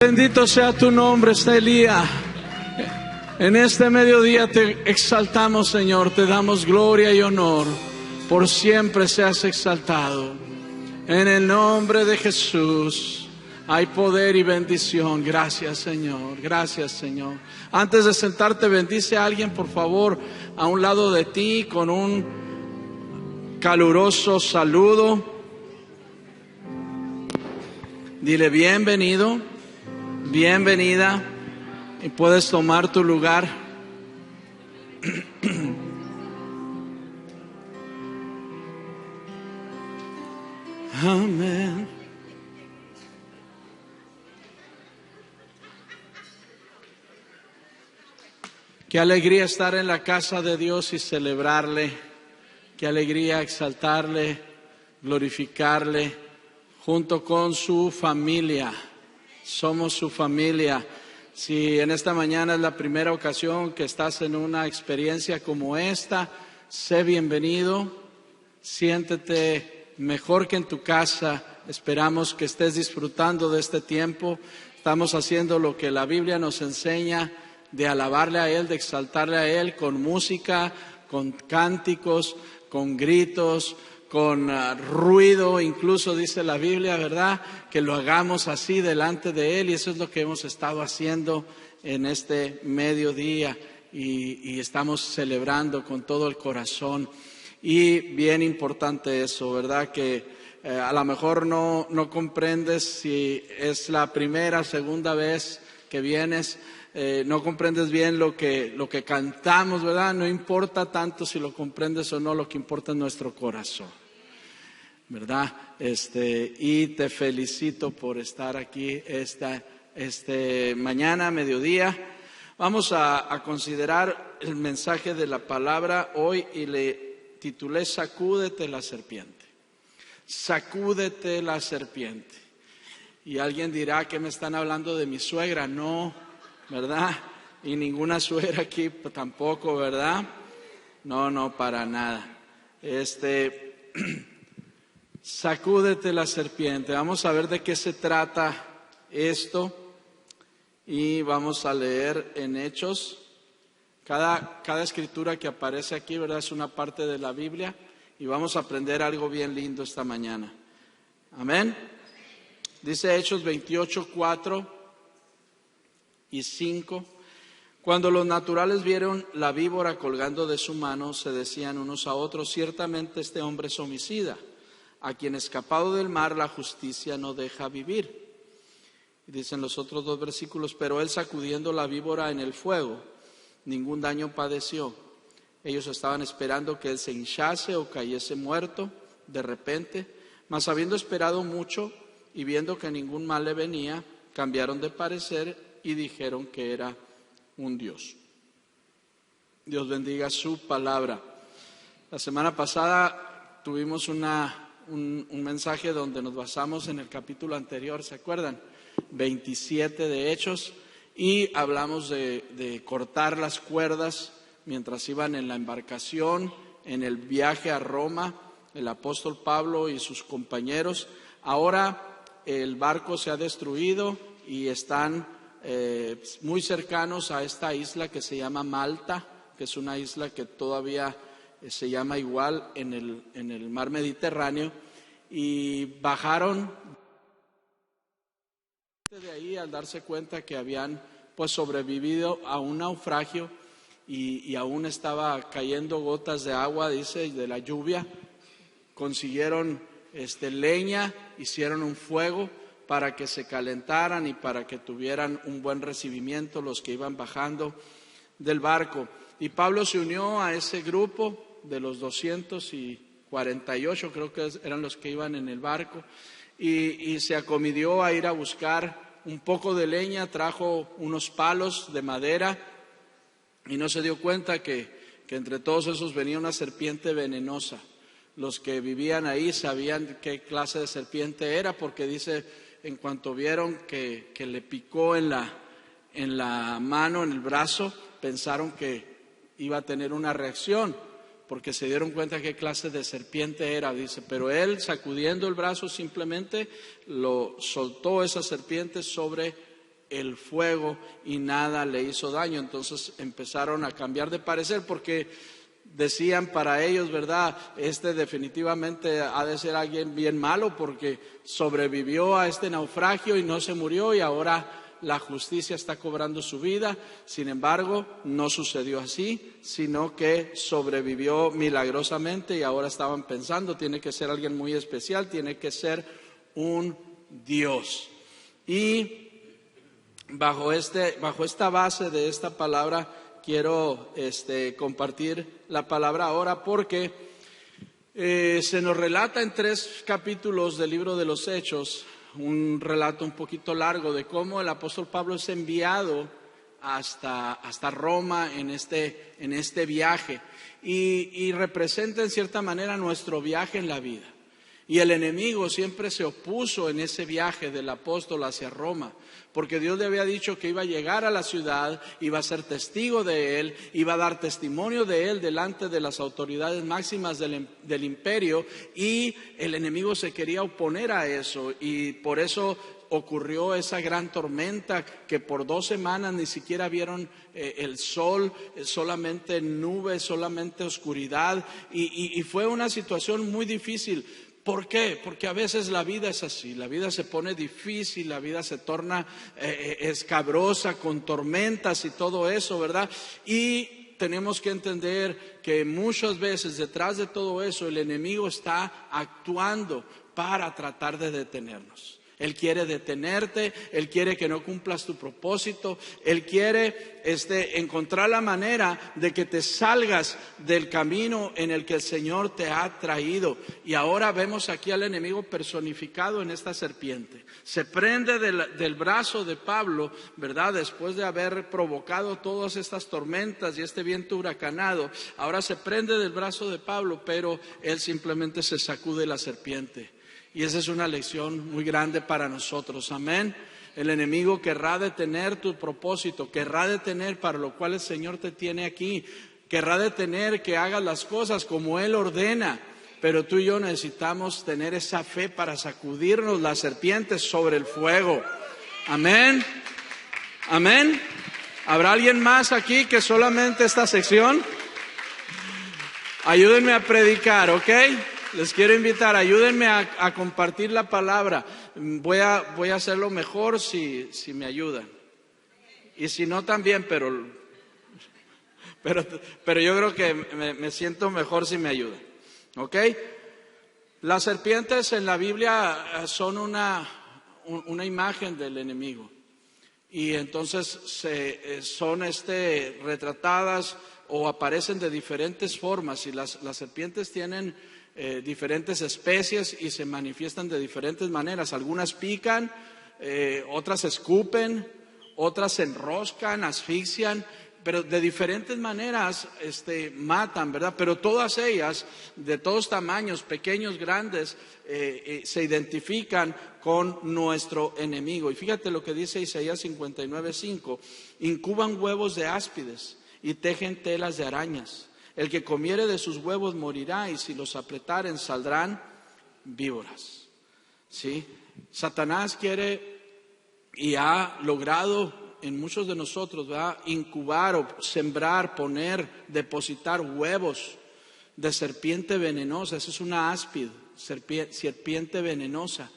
Bendito sea tu nombre, Elías. En este mediodía te exaltamos, Señor, te damos gloria y honor. Por siempre seas exaltado. En el nombre de Jesús hay poder y bendición. Gracias, Señor. Gracias, Señor. Antes de sentarte, bendice a alguien, por favor, a un lado de ti con un caluroso saludo. Dile bienvenido, bienvenida, y puedes tomar tu lugar. Amén. Qué alegría estar en la casa de Dios y celebrarle. Qué alegría exaltarle, glorificarle, junto con su familia. Somos su familia. Si en esta mañana es la primera ocasión que estás en una experiencia como esta, sé bienvenido, siéntete mejor que en tu casa. Esperamos que estés disfrutando de este tiempo. Estamos haciendo lo que la Biblia nos enseña, de alabarle a Él, de exaltarle a Él con música, con cánticos, con gritos, con ruido, incluso dice la Biblia, ¿verdad? Que lo hagamos así delante de Él, y eso es lo que hemos estado haciendo en este mediodía, y estamos celebrando con todo el corazón. Y bien importante eso, ¿verdad? Que a lo mejor no comprendes si es la primera, segunda vez que vienes. No comprendes bien lo que cantamos, ¿verdad? No importa tanto si lo comprendes o no, lo que importa es nuestro corazón, ¿verdad? Y te felicito por estar aquí mañana, mediodía. Vamos a considerar el mensaje de la palabra hoy, y le titulé Sacúdete la serpiente. Sacúdete la serpiente. Y alguien dirá que me están hablando de mi suegra. No, ¿verdad? Y ninguna suegra aquí tampoco, ¿verdad? No, para nada. Sacúdete la serpiente. Vamos a ver de qué se trata esto, y vamos a leer en Hechos. Cada escritura que aparece aquí, ¿verdad?, es una parte de la Biblia, y vamos a aprender algo bien lindo esta mañana. Amén. Dice Hechos 28, 4 y 5. Cuando los naturales vieron la víbora colgando de su mano, se decían unos a otros: ciertamente este hombre es homicida, a quien escapado del mar la justicia no deja vivir. Y dicen los otros dos versículos: pero él, sacudiendo la víbora en el fuego, ningún daño padeció. Ellos estaban esperando que él se hinchase o cayese muerto de repente, mas habiendo esperado mucho y viendo que ningún mal le venía, cambiaron de parecer y dijeron que era un dios. Dios bendiga su palabra. La semana pasada tuvimos un mensaje donde nos basamos en el capítulo anterior, ¿se acuerdan? 27 de Hechos, y hablamos de cortar las cuerdas mientras iban en la embarcación, en el viaje a Roma, el apóstol Pablo y sus compañeros. Ahora el barco se ha destruido y están muy cercanos a esta isla que se llama Malta, que es una isla que todavía se llama igual en el mar Mediterráneo, y bajaron de ahí al darse cuenta que habían sobrevivido a un naufragio, y aún estaba cayendo gotas de agua, dice, de la lluvia. Consiguieron leña, hicieron un fuego para que se calentaran y para que tuvieran un buen recibimiento los que iban bajando del barco. Y Pablo se unió a ese grupo de los 248, creo que eran los que iban en el barco, y se acomidió a ir a buscar un poco de leña. Trajo unos palos de madera, y no se dio cuenta que entre todos esos venía una serpiente venenosa. Los que vivían ahí sabían qué clase de serpiente era, porque dice, en cuanto vieron que le picó en la mano, en el brazo, pensaron que iba a tener una reacción, porque se dieron cuenta qué clase de serpiente era. Dice, pero él, sacudiendo el brazo, simplemente lo soltó esa serpiente sobre el fuego y nada le hizo daño. Entonces empezaron a cambiar de parecer porque decían para ellos, ¿verdad? Definitivamente ha de ser alguien bien malo porque sobrevivió a este naufragio y no se murió y ahora la justicia está cobrando su vida. Sin embargo, no sucedió así, sino que sobrevivió milagrosamente y ahora estaban pensando, tiene que ser alguien muy especial, tiene que ser un Dios. Y bajo esta base de esta palabra quiero compartir la palabra ahora porque se nos relata en 3 capítulos del libro de los Hechos, un relato un poquito largo de cómo el apóstol Pablo es enviado hasta Roma en este viaje y representa en cierta manera nuestro viaje en la vida. Y el enemigo siempre se opuso en ese viaje del apóstol hacia Roma, porque Dios le había dicho que iba a llegar a la ciudad, iba a ser testigo de él, iba a dar testimonio de él delante de las autoridades máximas del imperio, y el enemigo se quería oponer a eso, y por eso ocurrió esa gran tormenta que por 2 semanas ni siquiera vieron el sol, solamente nubes, solamente oscuridad, y fue una situación muy difícil. ¿Por qué? Porque a veces la vida es así, la vida se pone difícil, la vida se torna escabrosa con tormentas y todo eso, ¿verdad? Y tenemos que entender que muchas veces detrás de todo eso el enemigo está actuando para tratar de detenernos. Él quiere detenerte, Él quiere que no cumplas tu propósito, Él quiere encontrar la manera de que te salgas del camino en el que el Señor te ha traído. Y ahora vemos aquí al enemigo personificado en esta serpiente. Se prende del brazo de Pablo, ¿verdad? Después de haber provocado todas estas tormentas y este viento huracanado, ahora se prende del brazo de Pablo, pero él simplemente se sacude la serpiente. Y esa es una lección muy grande para nosotros, amén. El enemigo querrá detener tu propósito, querrá detener para lo cual el Señor te tiene aquí, querrá detener que hagas las cosas como Él ordena, pero tú y yo necesitamos tener esa fe para sacudirnos las serpientes sobre el fuego, amén, amén. ¿Habrá alguien más aquí que solamente esta sección? Ayúdenme a predicar, ¿ok? Les quiero invitar, ayúdenme a compartir la palabra. Voy a hacerlo mejor si me ayudan. Y si no también, pero yo creo que me siento mejor si me ayudan. ¿Ok? Las serpientes en la Biblia son una imagen del enemigo. Y entonces son retratadas o aparecen de diferentes formas. Y las serpientes tienen diferentes especies y se manifiestan de diferentes maneras. Algunas pican, otras escupen, otras se enroscan, asfixian, pero de diferentes maneras matan, ¿verdad? Pero todas ellas, de todos tamaños, pequeños, grandes, se identifican con nuestro enemigo. Y fíjate lo que dice Isaías 59:5: incuban huevos de áspides y tejen telas de arañas. El que comiere de sus huevos morirá, y si los apretaren saldrán víboras. ¿Sí? Satanás quiere y ha logrado en muchos de nosotros, ¿verdad?, incubar o sembrar, poner, depositar huevos de serpiente venenosa. Esa es una áspid, serpiente venenosa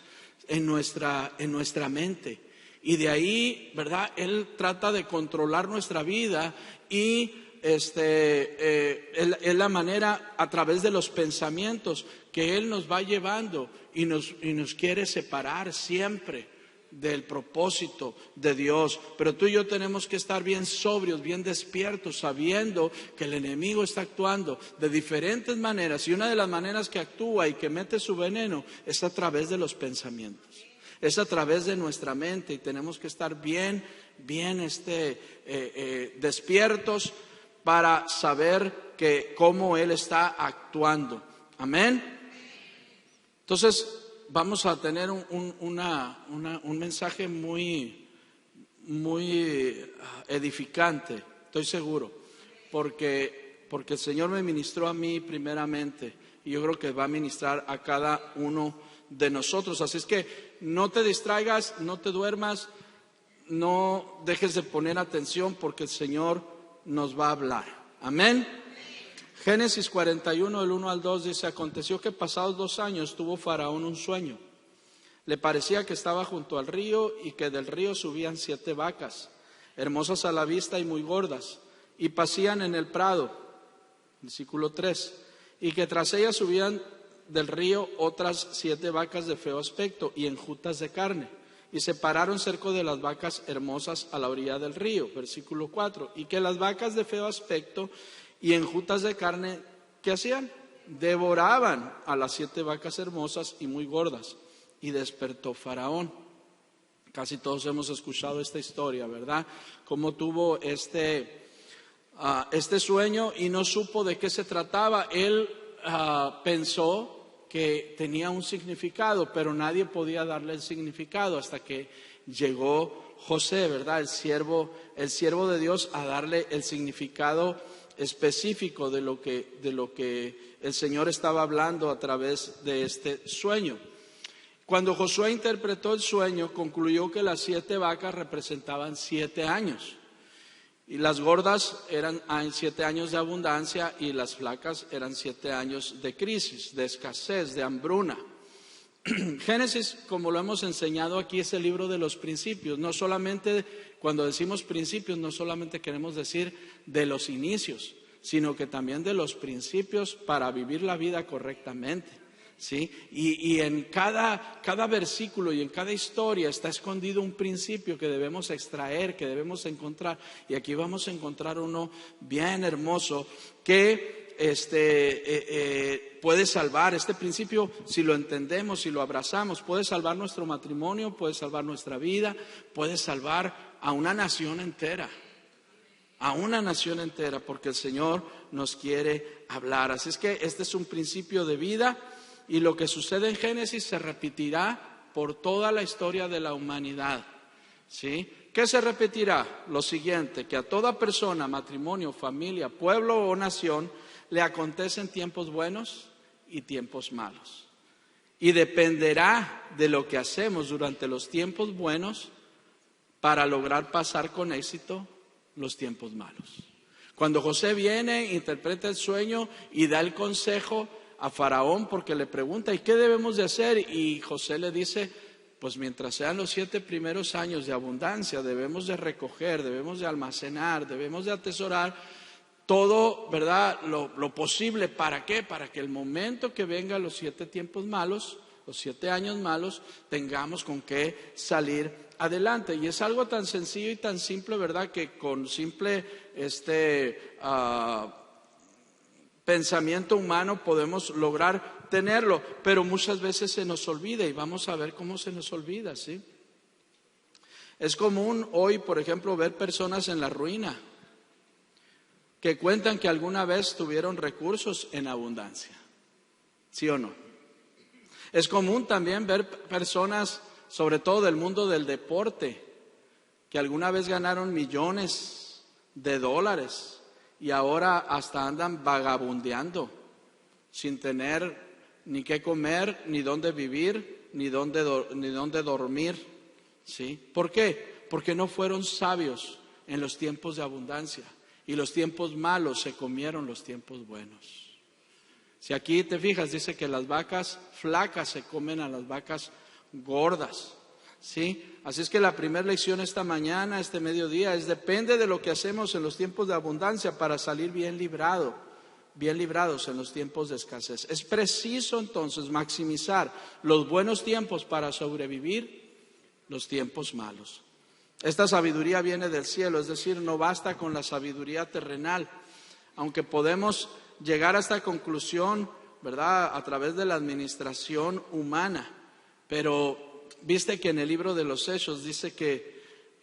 en nuestra mente. Y de ahí, ¿verdad?, él trata de controlar nuestra vida y es la manera a través de los pensamientos que Él nos va llevando y nos quiere separar siempre del propósito de Dios. Pero tú y yo tenemos que estar bien sobrios, bien despiertos, sabiendo que el enemigo está actuando de diferentes maneras, y una de las maneras que actúa y que mete su veneno es a través de los pensamientos, es a través de nuestra mente, y tenemos que estar bien despiertos para saber cómo Él está actuando. Amén. Entonces vamos a tener un mensaje muy edificante, estoy seguro, porque el Señor me ministró a mí primeramente, y yo creo que va a ministrar a cada uno de nosotros. Así es que no te distraigas, no te duermas. no dejes de poner atención porque el Señor nos va a hablar. Amén. Génesis 41, del 1 al 2 dice: aconteció que pasados 2 años tuvo Faraón un sueño. Le parecía que estaba junto al río y que del río subían 7 vacas, hermosas a la vista y muy gordas, y pacían en el prado. Versículo 3. Y que tras ellas subían del río otras 7 vacas de feo aspecto y enjutas de carne, y se pararon cerca de las vacas hermosas a la orilla del río. Versículo 4. Y que las vacas de feo aspecto y enjutas de carne, ¿qué hacían? Devoraban a las 7 vacas hermosas y muy gordas. Y despertó Faraón. Casi todos hemos escuchado esta historia, ¿verdad? Cómo tuvo este sueño y no supo de qué se trataba. Él pensó que tenía un significado, pero nadie podía darle el significado hasta que llegó José, ¿verdad? El siervo de Dios, a darle el significado específico de lo que el Señor estaba hablando a través de este sueño. Cuando Josué interpretó el sueño, concluyó que las 7 vacas representaban 7 años. Y las gordas eran 7 años de abundancia y las flacas eran 7 años de crisis, de escasez, de hambruna. Génesis, como lo hemos enseñado aquí, es el libro de los principios. No solamente, cuando decimos principios, no solamente queremos decir de los inicios, sino que también de los principios para vivir la vida correctamente. ¿Sí? Y en cada versículo y en cada historia está escondido un principio que debemos extraer, que debemos encontrar. Y aquí vamos a encontrar uno bien hermoso que puede salvar. Este principio, si lo entendemos, si lo abrazamos, puede salvar nuestro matrimonio, puede salvar nuestra vida, puede salvar a una nación entera. A una nación entera, porque el Señor nos quiere hablar. Así es que este es un principio de vida. Y lo que sucede en Génesis se repetirá por toda la historia de la humanidad. ¿Sí? ¿Qué se repetirá? Lo siguiente: que a toda persona, matrimonio, familia, pueblo o nación le acontecen tiempos buenos y tiempos malos. Y dependerá de lo que hacemos durante los tiempos buenos para lograr pasar con éxito los tiempos malos. Cuando José viene, interpreta el sueño y da el consejo a Faraón, porque le pregunta: ¿y qué debemos de hacer? Y José le dice: pues mientras sean los 7 primeros años de abundancia, debemos de recoger, debemos de almacenar, debemos de atesorar todo, ¿verdad? Lo posible. ¿Para qué? Para que el momento que vengan los 7 tiempos malos, los 7 años malos, tengamos con qué salir adelante. Y es algo tan sencillo y tan simple, ¿verdad? Que con simple pensamiento humano podemos lograr tenerlo, pero muchas veces se nos olvida, y vamos a ver cómo se nos olvida, ¿sí? Es común hoy, por ejemplo, ver personas en la ruina que cuentan que alguna vez tuvieron recursos en abundancia, ¿sí o no? Es común también ver personas, sobre todo del mundo del deporte, que alguna vez ganaron millones de dólares y ahora hasta andan vagabundeando, sin tener ni qué comer, ni dónde vivir, ni dónde dormir. ¿Sí? ¿Por qué? Porque no fueron sabios en los tiempos de abundancia, y los tiempos malos se comieron los tiempos buenos. Si aquí te fijas, dice que las vacas flacas se comen a las vacas gordas. ¿Sí? Así es que la primera lección esta mañana, este mediodía, depende de lo que hacemos en los tiempos de abundancia para salir bien librados en los tiempos de escasez. Es preciso entonces maximizar los buenos tiempos para sobrevivir los tiempos malos. Esta sabiduría viene del cielo, es decir, no basta con la sabiduría terrenal, aunque podemos llegar a esta conclusión, ¿verdad?, a través de la administración humana, pero viste que en el libro de los Hechos dice que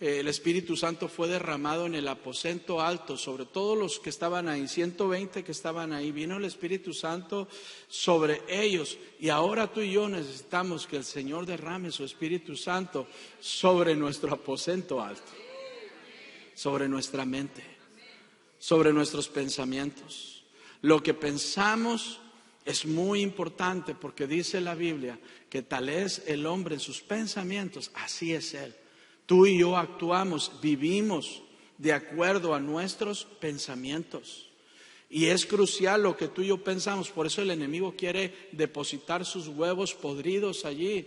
el Espíritu Santo fue derramado en el aposento alto sobre todos los que estaban ahí, 120 que estaban ahí. Vino el Espíritu Santo sobre ellos, y ahora tú y yo necesitamos que el Señor derrame su Espíritu Santo sobre nuestro aposento alto, sobre nuestra mente, sobre nuestros pensamientos. Lo que pensamos es muy importante, porque dice la Biblia que tal es el hombre en sus pensamientos, así es él. Tú y yo actuamos, vivimos de acuerdo a nuestros pensamientos. Y es crucial lo que tú y yo pensamos. Por eso el enemigo quiere depositar sus huevos podridos allí,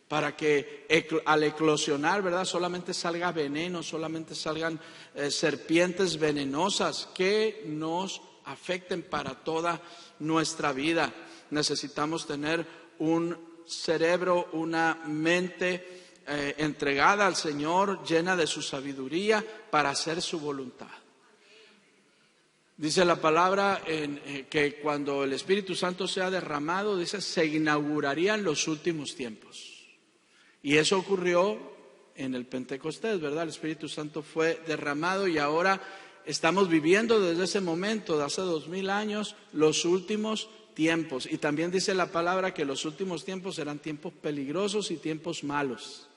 para que al eclosionar, ¿verdad?, solamente salga veneno, solamente salgan serpientes venenosas que nos afecten para toda nuestra vida. Necesitamos tener un cerebro, una mente entregada al Señor, llena de su sabiduría para hacer su voluntad. Dice la palabra que cuando el Espíritu Santo sea derramado, dice, se inaugurarían los últimos tiempos. Y eso ocurrió en el Pentecostés, ¿verdad? El Espíritu Santo fue derramado y ahora estamos viviendo desde ese momento, de hace 2000 años, los últimos tiempos. Y también dice la palabra que los últimos tiempos serán tiempos peligrosos y tiempos malos.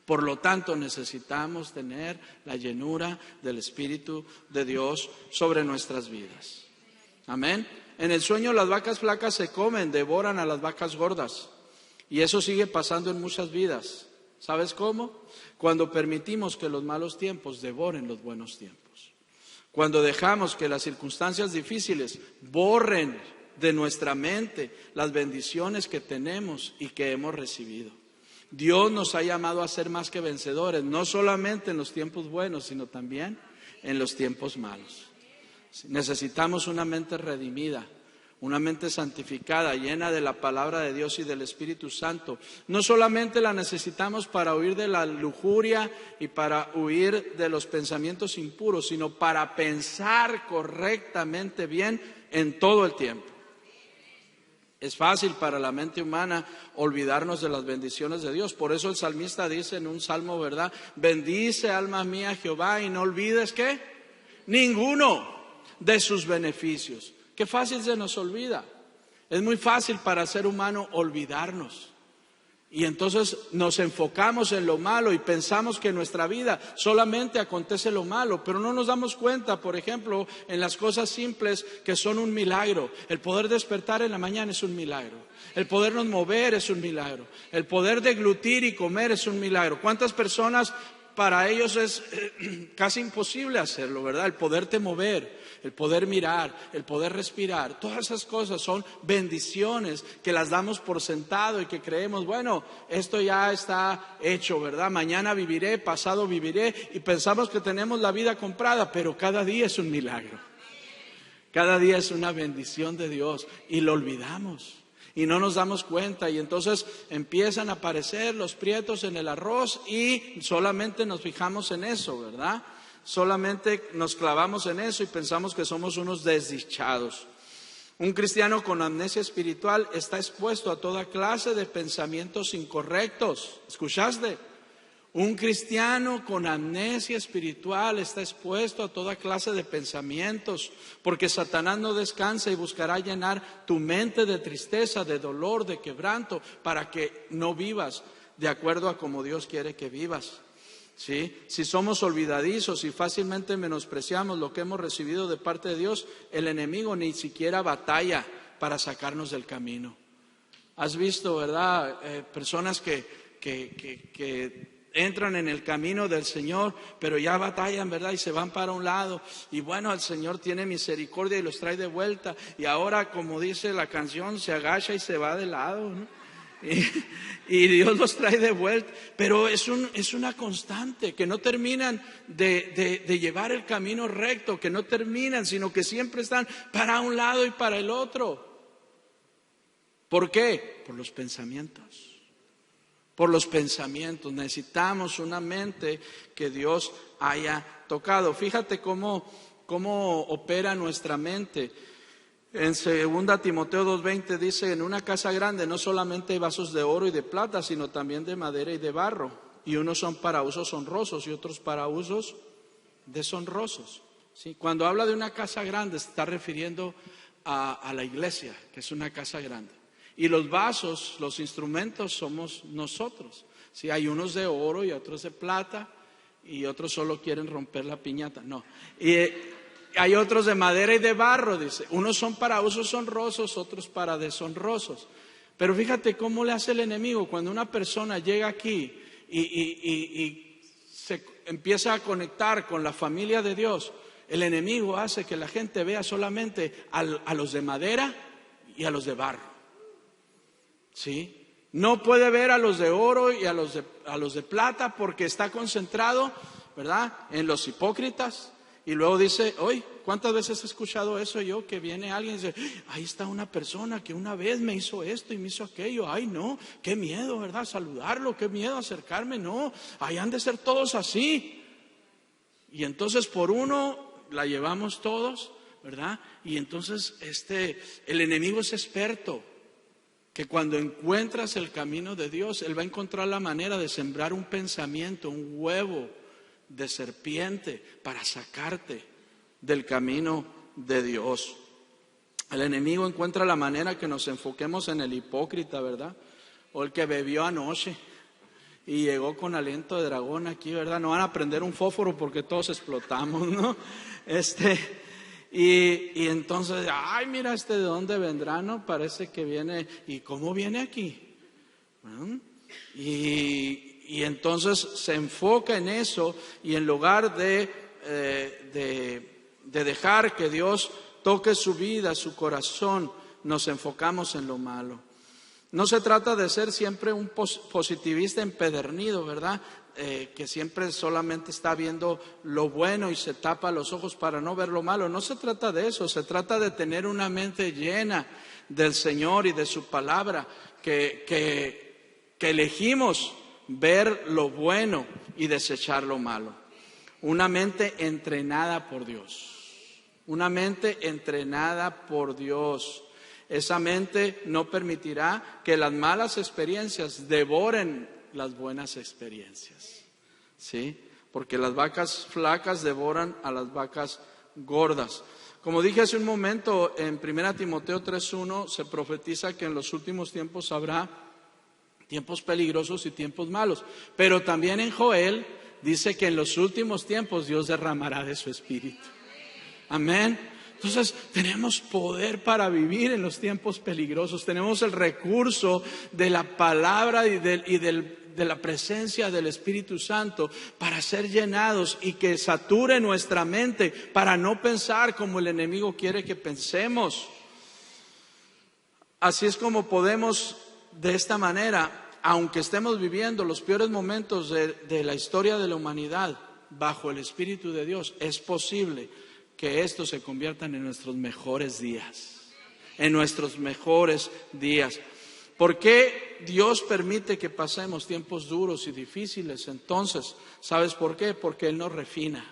Por lo tanto, necesitamos tener la llenura del Espíritu de Dios sobre nuestras vidas. Amén. En el sueño las vacas flacas se comen, devoran a las vacas gordas. Y eso sigue pasando en muchas vidas. ¿Sabes cómo? Cuando permitimos que los malos tiempos devoren los buenos tiempos. Cuando dejamos que las circunstancias difíciles borren de nuestra mente las bendiciones que tenemos y que hemos recibido. Dios nos ha llamado a ser más que vencedores, no solamente en los tiempos buenos, sino también en los tiempos malos. Necesitamos una mente redimida, una mente santificada, llena de la palabra de Dios y del Espíritu Santo. No solamente la necesitamos para huir de la lujuria y para huir de los pensamientos impuros, sino para pensar correctamente bien en todo el tiempo. Es fácil para la mente humana olvidarnos de las bendiciones de Dios. Por eso el salmista dice en un salmo, ¿verdad? Bendice, alma mía, Jehová, y no olvides, ¿qué? Ninguno de sus beneficios. Qué fácil se nos olvida. Es muy fácil para el ser humano olvidarnos. Y entonces nos enfocamos en lo malo y pensamos que en nuestra vida solamente acontece lo malo, pero no nos damos cuenta, por ejemplo, en las cosas simples que son un milagro. El poder despertar en la mañana es un milagro. El podernos mover es un milagro. El poder deglutir y comer es un milagro. ¿Cuántas personas para ellos es casi imposible hacerlo, ¿verdad? El poderte mover, el poder mirar, el poder respirar, todas esas cosas son bendiciones que las damos por sentado y que creemos, bueno, esto ya está hecho, ¿verdad? Mañana viviré, pasado viviré, y pensamos que tenemos la vida comprada, pero cada día es un milagro. Cada día es una bendición de Dios y lo olvidamos. Y no nos damos cuenta, y entonces empiezan a aparecer los prietos en el arroz y solamente nos fijamos en eso, ¿verdad? Solamente nos clavamos en eso y pensamos que somos unos desdichados. Un cristiano con amnesia espiritual está expuesto a toda clase de pensamientos incorrectos. ¿Escuchaste? Un cristiano con amnesia espiritual está expuesto a toda clase de pensamientos, porque Satanás no descansa y buscará llenar tu mente de tristeza, de dolor, de quebranto, para que no vivas de acuerdo a como Dios quiere que vivas. ¿Sí? Si somos olvidadizos y fácilmente menospreciamos lo que hemos recibido de parte de Dios, el enemigo ni siquiera batalla para sacarnos del camino. Has visto, ¿verdad? Personas que entran en el camino del Señor, pero ya batallan, ¿verdad? Y se van para un lado. Y bueno, el Señor tiene misericordia y los trae de vuelta. Y ahora, como dice la canción, se agacha y se va de lado, ¿no? Y Dios los trae de vuelta. Pero es una constante, que no terminan de llevar el camino recto, que no terminan, sino que siempre están para un lado y para el otro. ¿Por qué? Por los pensamientos. Por los pensamientos. Necesitamos una mente que Dios haya tocado. Fíjate cómo opera nuestra mente. En 2 Timoteo 2:20 dice, en una casa grande no solamente hay vasos de oro y de plata, sino también de madera y de barro. Y unos son para usos honrosos y otros para usos deshonrosos. ¿Sí? Cuando habla de una casa grande, se está refiriendo a la iglesia, que es una casa grande. Y los vasos, los instrumentos somos nosotros. ¿Sí? Hay unos de oro y otros de plata, y otros solo quieren romper la piñata. No. Y hay otros de madera y de barro, dice. Unos son para usos honrosos, otros para deshonrosos. Pero fíjate cómo le hace el enemigo cuando una persona llega aquí y se empieza a conectar con la familia de Dios, el enemigo hace que la gente vea solamente a los de madera y a los de barro. ¿Sí? No puede ver a los de oro y a los de plata porque está concentrado, ¿verdad?, en los hipócritas. Y luego dice, oye, ¿cuántas veces he escuchado eso yo? Que viene alguien y dice, ahí está una persona que una vez me hizo esto y me hizo aquello. Ay, no, qué miedo, ¿verdad? Saludarlo, qué miedo acercarme. No, ahí han de ser todos así. Y entonces por uno la llevamos todos, ¿verdad? Y entonces el enemigo es experto, que cuando encuentras el camino de Dios, él va a encontrar la manera de sembrar un pensamiento, un huevo de serpiente para sacarte del camino de Dios. El enemigo encuentra la manera que nos enfoquemos en el hipócrita, ¿verdad? O el que bebió anoche y llegó con aliento de dragón aquí, ¿verdad? No van a prender un fósforo porque todos explotamos, ¿no? Y entonces, ay, mira, ¿de dónde vendrá? No, parece que viene. ¿Y cómo viene aquí? ¿Mm? Y entonces se enfoca en eso, y en lugar de dejar que Dios toque su vida, su corazón, nos enfocamos en lo malo. No se trata de ser siempre un positivista empedernido, ¿verdad? Que siempre solamente está viendo lo bueno y se tapa los ojos para no ver lo malo. No se trata de eso, se trata de tener una mente llena del Señor y de su palabra, que elegimos ver lo bueno y desechar lo malo. Una mente entrenada por Dios, una mente entrenada por Dios. Esa mente no permitirá que las malas experiencias devoren las buenas experiencias, ¿sí? Porque las vacas flacas devoran a las vacas gordas. Como dije hace un momento, en 1 Timoteo 3:1 se profetiza que en los últimos tiempos habrá tiempos peligrosos y tiempos malos. Pero también en Joel dice que en los últimos tiempos Dios derramará de su espíritu. Amén. Entonces tenemos poder para vivir en los tiempos peligrosos. Tenemos el recurso de la palabra y de la presencia del Espíritu Santo para ser llenados y que sature nuestra mente para no pensar como el enemigo quiere que pensemos. Así es como podemos, de esta manera, aunque estemos viviendo los peores momentos de la historia de la humanidad bajo el Espíritu de Dios, es posible que estos se conviertan en nuestros mejores días, en nuestros mejores días. ¿Por qué Dios permite que pasemos tiempos duros y difíciles? Entonces, ¿sabes por qué? Porque Él nos refina.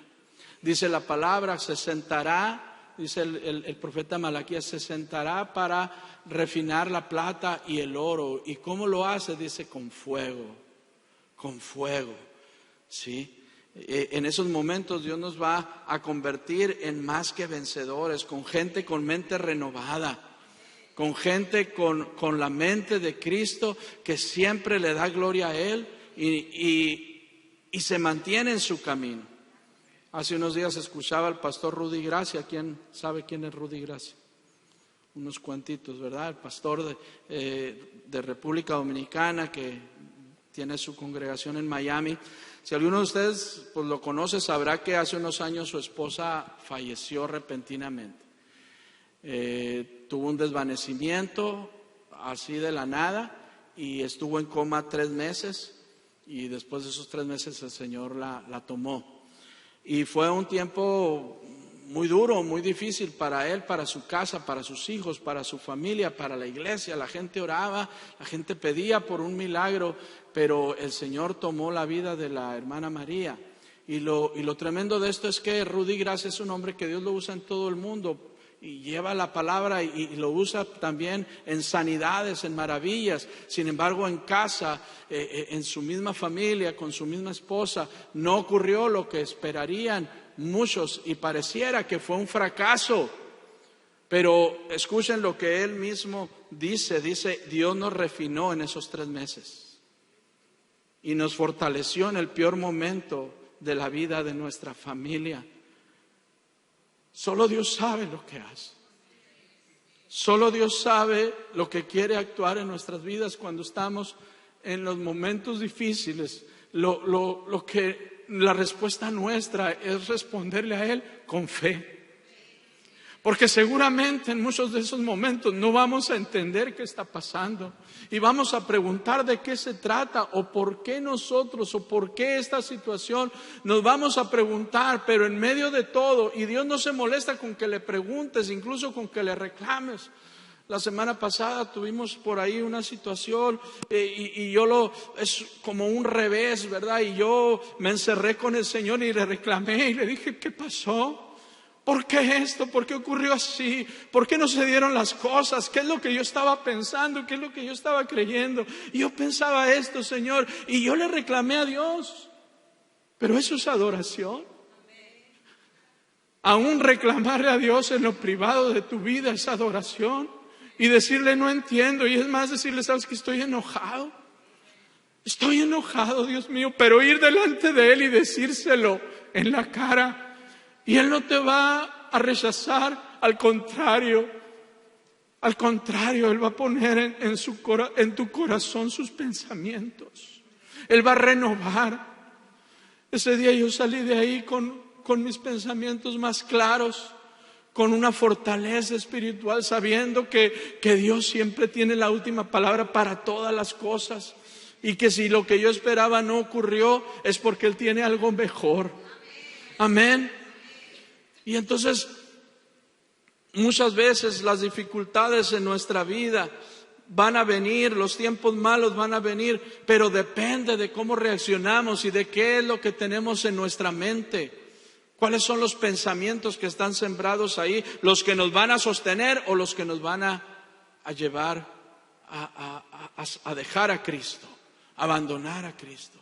Dice la palabra, se sentará, dice el profeta Malaquías, se sentará para refinar la plata y el oro. ¿Y cómo lo hace? Dice, con fuego, ¿sí? En esos momentos Dios nos va a convertir en más que vencedores, con gente con mente renovada, con gente con la mente de Cristo, que siempre le da gloria a Él y se mantiene en su camino. Hace unos días escuchaba al pastor Rudy Gracia. ¿Quién sabe quién es Rudy Gracia? Unos cuantitos, ¿verdad? El pastor de República Dominicana, que tiene su congregación en Miami. Si alguno de ustedes pues lo conoce, sabrá que hace unos años su esposa falleció repentinamente. Tuvo un desvanecimiento así de la nada y estuvo en coma 3 meses, y después de esos 3 meses el Señor la tomó. Y fue un tiempo muy duro, muy difícil para él, para su casa, para sus hijos, para su familia, para la iglesia. La gente oraba, la gente pedía por un milagro, pero el Señor tomó la vida de la hermana María. Y lo tremendo de esto es que Rudy Gracia es un hombre que Dios lo usa en todo el mundo y lleva la palabra y lo usa también en sanidades, en maravillas. Sin embargo, en casa, en su misma familia, con su misma esposa, no ocurrió lo que esperarían muchos y pareciera que fue un fracaso. Pero escuchen lo que él mismo dice, Dios nos refinó en esos 3 meses y nos fortaleció en el peor momento de la vida de nuestra familia. Solo Dios sabe lo que hace. Solo Dios sabe lo que quiere actuar en nuestras vidas cuando estamos en los momentos difíciles. Lo que la respuesta nuestra es responderle a Él con fe. Porque seguramente en muchos de esos momentos no vamos a entender qué está pasando y vamos a preguntar de qué se trata o por qué nosotros o por qué esta situación. Nos vamos a preguntar, pero en medio de todo, y Dios no se molesta con que le preguntes, incluso con que le reclames. La semana pasada tuvimos por ahí una situación y es como un revés, ¿verdad? Y yo me encerré con el Señor y le reclamé y le dije, ¿qué pasó? ¿Por qué esto? ¿Por qué ocurrió así? ¿Por qué no se dieron las cosas? ¿Qué es lo que yo estaba pensando? ¿Qué es lo que yo estaba creyendo? Y yo pensaba esto, Señor, y yo le reclamé a Dios. Pero eso es adoración. Aún reclamarle a Dios en lo privado de tu vida es adoración. Y decirle no entiendo. Y es más decirle, ¿sabes qué? Estoy enojado. Estoy enojado, Dios mío. Pero ir delante de Él y decírselo en la cara. Y Él no te va a rechazar, al contrario, Él va a poner en tu corazón sus pensamientos. Él va a renovar. Ese día yo salí de ahí con mis pensamientos más claros, con una fortaleza espiritual, sabiendo que Dios siempre tiene la última palabra para todas las cosas. Y que si lo que yo esperaba no ocurrió, es porque Él tiene algo mejor. Amén. Y entonces, muchas veces las dificultades en nuestra vida van a venir, los tiempos malos van a venir, pero depende de cómo reaccionamos y de qué es lo que tenemos en nuestra mente. ¿Cuáles son los pensamientos que están sembrados ahí? ¿Los que nos van a sostener o los que nos van a llevar a dejar a Cristo, a abandonar a Cristo?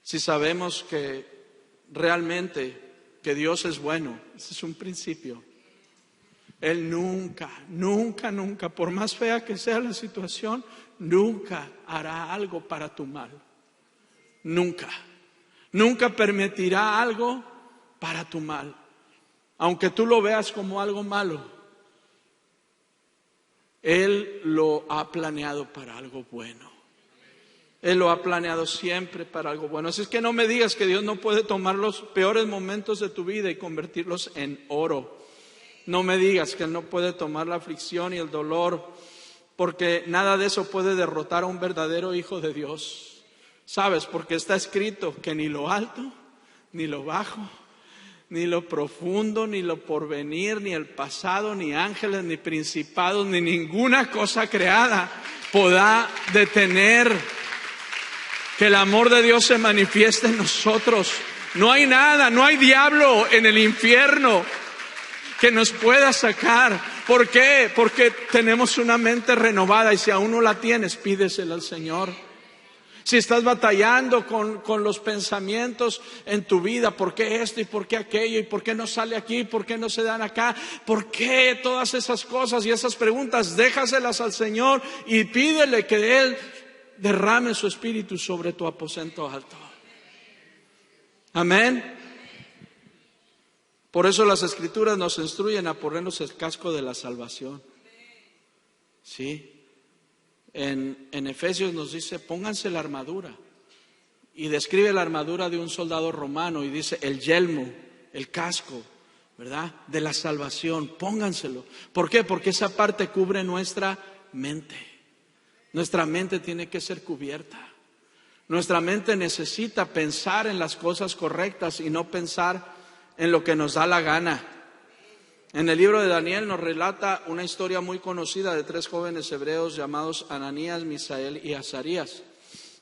Si sabemos que realmente que Dios es bueno, ese es un principio. Él nunca, por más fea que sea la situación, nunca hará algo para tu mal. Nunca permitirá algo para tu mal. Aunque tú lo veas como algo malo, Él lo ha planeado para algo bueno. Él lo ha planeado siempre para algo bueno. Así es que no me digas que Dios no puede tomar los peores momentos de tu vida y convertirlos en oro. No me digas que Él no puede tomar la aflicción y el dolor, porque nada de eso puede derrotar a un verdadero hijo de Dios. ¿Sabes? Porque está escrito que ni lo alto, ni lo bajo, ni lo profundo, ni lo porvenir, ni el pasado, ni ángeles, ni principados, ni ninguna cosa creada podrá detener que el amor de Dios se manifieste en nosotros. No hay nada, no hay diablo en el infierno que nos pueda sacar. ¿Por qué? Porque tenemos una mente renovada y si aún no la tienes, pídesela al Señor. Si estás batallando con los pensamientos en tu vida, ¿por qué esto y por qué aquello? ¿Y por qué no sale aquí? ¿Por qué no se dan acá? ¿Por qué todas esas cosas y esas preguntas? Déjaselas al Señor y pídele que Él derrame su espíritu sobre tu aposento alto. Amén. Por eso las Escrituras nos instruyen a ponernos el casco de la salvación. Sí. En Efesios nos dice, pónganse la armadura. Y describe la armadura de un soldado romano y dice, el yelmo, el casco, ¿verdad? De la salvación, pónganselo. ¿Por qué? Porque esa parte cubre nuestra mente. Nuestra mente tiene que ser cubierta. Nuestra mente necesita pensar en las cosas correctas y no pensar en lo que nos da la gana. En el libro de Daniel nos relata una historia muy conocida de 3 jóvenes hebreos llamados Ananías, Misael y Azarías.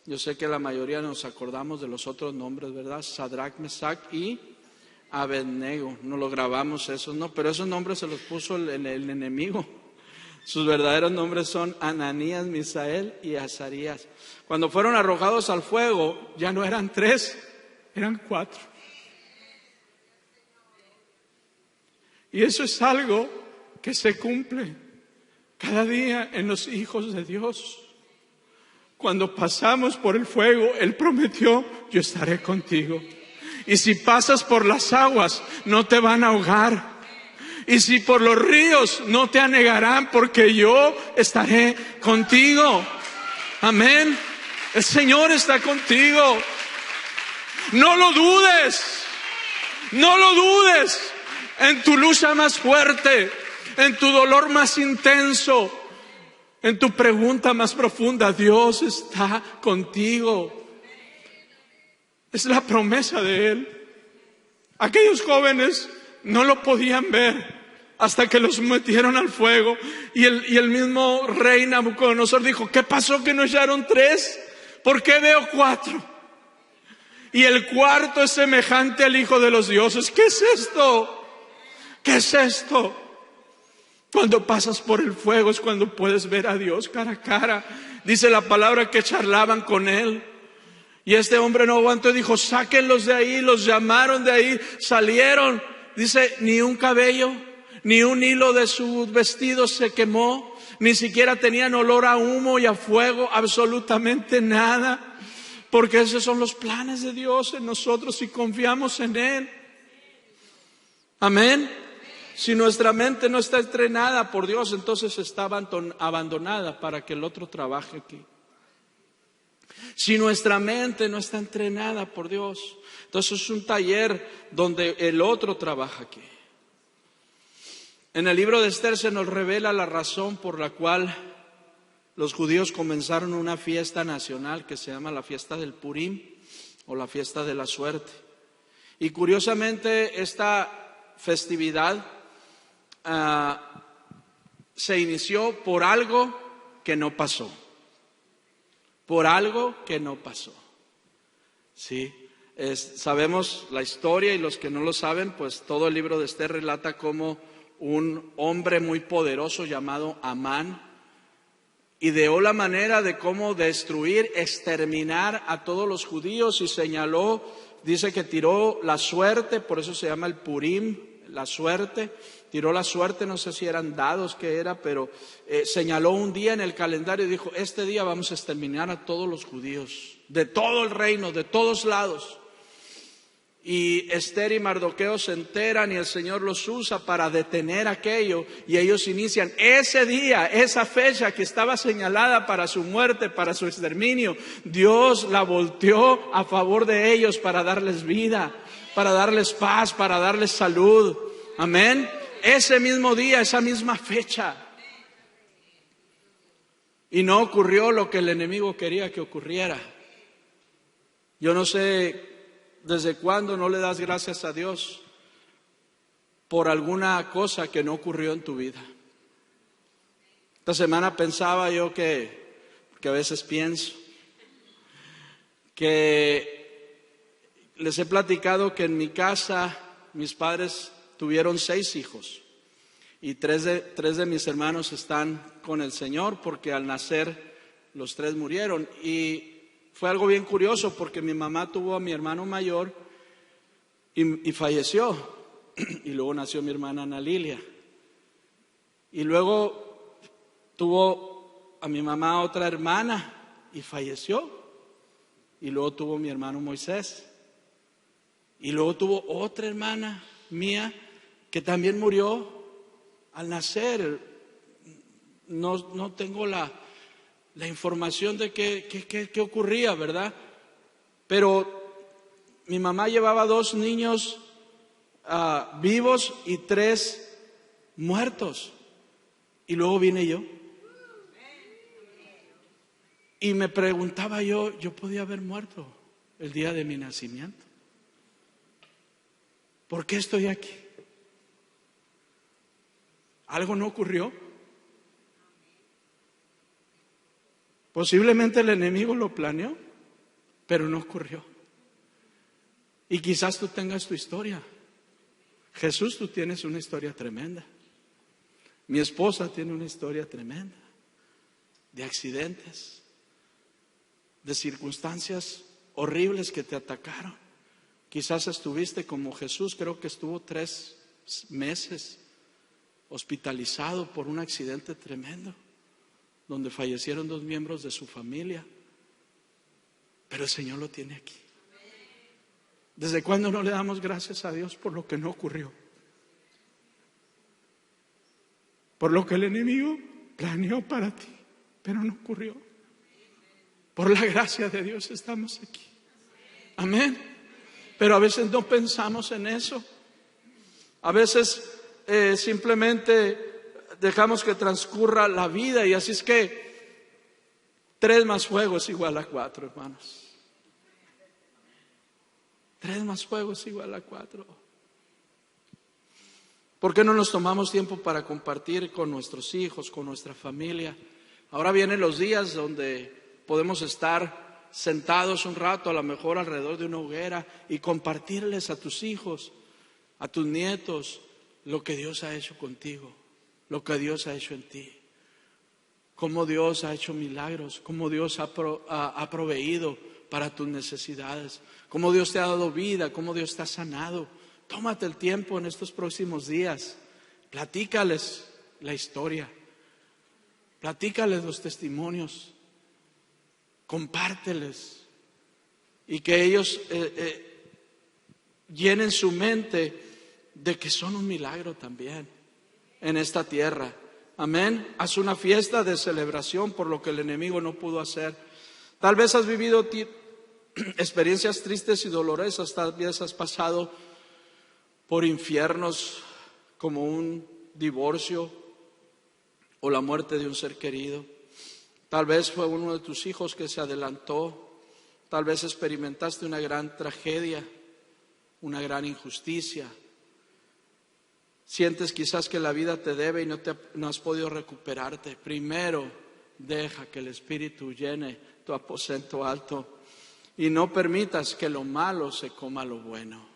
Yo sé que la mayoría nos acordamos de los otros nombres, ¿verdad? Sadrach, Mesach y Abednego. No lo grabamos esos, no, pero esos nombres se los puso el enemigo. Sus verdaderos nombres son Ananías, Misael y Azarías. Cuando fueron arrojados al fuego, ya no eran 3, eran 4. Y eso es algo que se cumple cada día en los hijos de Dios. Cuando pasamos por el fuego, Él prometió, yo estaré contigo. Y si pasas por las aguas, no te van a ahogar. Y si por los ríos, no te anegarán, porque yo estaré contigo. Amén. El Señor está contigo. No lo dudes. No lo dudes. En tu lucha más fuerte, en tu dolor más intenso, en tu pregunta más profunda, Dios está contigo. Es la promesa de Él. Aquellos jóvenes no lo podían ver hasta que los metieron al fuego. Y el mismo rey Nabucodonosor dijo: ¿qué pasó que no echaron 3? ¿Por qué veo 4? Y el cuarto es semejante al Hijo de los dioses. ¿Qué es esto? ¿Qué es esto? Cuando pasas por el fuego es cuando puedes ver a Dios cara a cara. Dice la palabra que charlaban con Él. Y este hombre no aguantó y dijo: sáquenlos de ahí. Los llamaron de ahí, salieron. Dice: ni un cabello, ni un hilo de sus vestidos se quemó, ni siquiera tenían olor a humo y a fuego, absolutamente nada. Porque esos son los planes de Dios en nosotros si confiamos en Él. Amén. Si nuestra mente no está entrenada por Dios, entonces está abandonada para que el otro trabaje aquí. Si nuestra mente no está entrenada por Dios, entonces es un taller donde el otro trabaja aquí. En el libro de Esther se nos revela la razón por la cual los judíos comenzaron una fiesta nacional que se llama la fiesta del Purim o la fiesta de la suerte. Y curiosamente esta festividad se inició por algo que no pasó. Por algo que no pasó. Sí, sabemos la historia, y los que no lo saben, pues todo el libro de Esther relata cómo un hombre muy poderoso llamado Amán ideó la manera de cómo destruir, exterminar a todos los judíos, y señaló, dice que tiró la suerte, por eso se llama el Purim, la suerte. Tiró la suerte, no sé si eran dados, qué era, pero señaló un día en el calendario y dijo: este día vamos a exterminar a todos los judíos, de todo el reino, de todos lados. Y Esther y Mardoqueo se enteran y el Señor los usa para detener aquello, y ellos inician ese día, esa fecha que estaba señalada para su muerte, para su exterminio. Dios la volteó a favor de ellos para darles vida, para darles paz, para darles salud. Amén. Ese mismo día, esa misma fecha. Y no ocurrió lo que el enemigo quería que ocurriera. Yo no sé desde cuándo no le das gracias a Dios por alguna cosa que no ocurrió en tu vida. Esta semana pensaba yo que a veces pienso, que les he platicado que en mi casa mis padres tuvieron 6 hijos y 3 de mis hermanos están con el Señor, porque al nacer los 3 murieron. Y fue algo bien curioso porque mi mamá tuvo a mi hermano mayor y falleció. Y luego nació mi hermana Ana Lilia. Y luego tuvo a mi mamá otra hermana y falleció. Y luego tuvo mi hermano Moisés. Y luego tuvo otra hermana mía que también murió al nacer. No tengo la información de qué ocurría, ¿verdad? Pero mi mamá llevaba 2 niños vivos y 3 muertos. Y luego vine yo. Y me preguntaba yo podía haber muerto el día de mi nacimiento. ¿Por qué estoy aquí? ¿Algo no ocurrió? Posiblemente el enemigo lo planeó, pero no ocurrió. Y quizás tú tengas tu historia. Jesús, tú tienes una historia tremenda. Mi esposa tiene una historia tremenda de accidentes, de circunstancias horribles que te atacaron. Quizás estuviste como Jesús, creo que estuvo 3 meses hospitalizado por un accidente tremendo, donde fallecieron 2 miembros de su familia. Pero el Señor lo tiene aquí. ¿Desde cuándo no le damos gracias a Dios por lo que no ocurrió? Por lo que el enemigo planeó para ti, pero no ocurrió. Por la gracia de Dios estamos aquí. Amén. Pero a veces no pensamos en eso. A veces simplemente dejamos que transcurra la vida, y así es que 3 más fuego es igual a 4, hermanos. 3 más fuego es igual a 4. ¿Por qué no nos tomamos tiempo para compartir con nuestros hijos, con nuestra familia? Ahora vienen los días donde podemos estar sentados un rato, a lo mejor alrededor de una hoguera, y compartirles a tus hijos, a tus nietos, lo que Dios ha hecho contigo, lo que Dios ha hecho en ti, cómo Dios ha hecho milagros, cómo Dios ha proveído para tus necesidades, cómo Dios te ha dado vida, cómo Dios te ha sanado. Tómate el tiempo en estos próximos días, platícales la historia, platícales los testimonios, compárteles, y que ellos llenen su mente de que son un milagro también en esta tierra. Amén. Haz una fiesta de celebración por lo que el enemigo no pudo hacer. Tal vez has vivido experiencias tristes y dolorosas, tal vez has pasado por infiernos como un divorcio o la muerte de un ser querido. Tal vez fue uno de tus hijos que se adelantó. Tal vez experimentaste una gran tragedia, una gran injusticia. Sientes quizás que la vida te debe y no has podido recuperarte. Primero, deja que el Espíritu llene tu aposento alto y no permitas que lo malo se coma lo bueno.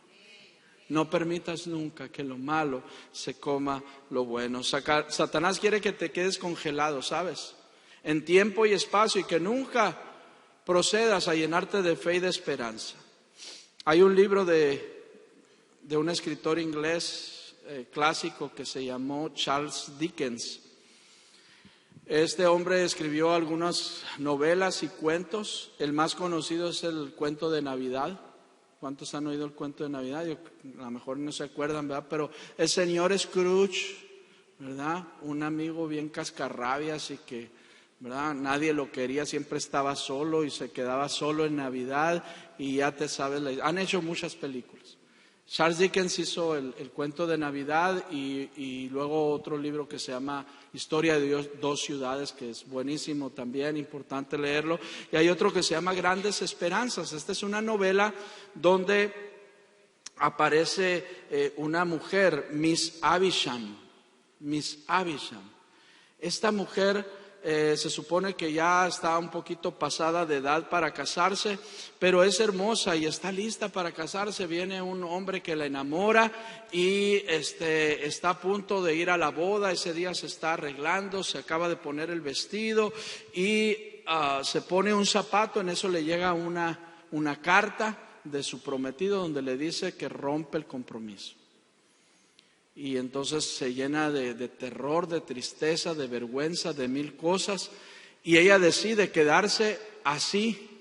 No permitas nunca que lo malo se coma lo bueno. Satanás quiere que te quedes congelado, ¿sabes? En tiempo y espacio, y que nunca procedas a llenarte de fe y de esperanza. Hay un libro de un escritor inglés clásico que se llamó Charles Dickens. Este hombre escribió algunas novelas y cuentos. El más conocido es el cuento de Navidad. ¿Cuántos han oído el cuento de Navidad? A lo mejor no se acuerdan, ¿verdad? Pero el señor Scrooge, ¿verdad? Un amigo bien cascarrabias y que, ¿verdad?, nadie lo quería, siempre estaba solo y se quedaba solo en Navidad, y ya te sabes, han hecho muchas películas. Charles Dickens hizo el cuento de Navidad y luego otro libro que se llama Historia de dos ciudades, que es buenísimo también, importante leerlo. Y hay otro que se llama Grandes Esperanzas. Esta es una novela donde aparece una mujer, Miss Havisham. Esta mujer se supone que ya está un poquito pasada de edad para casarse, pero es hermosa y está lista para casarse. Viene un hombre que la enamora y está a punto de ir a la boda. Ese día se está arreglando, se acaba de poner el vestido y se pone un zapato. En eso le llega una carta de su prometido donde le dice que rompe el compromiso. Y entonces se llena de terror, de tristeza, de vergüenza, de 1000 cosas. Y ella decide quedarse así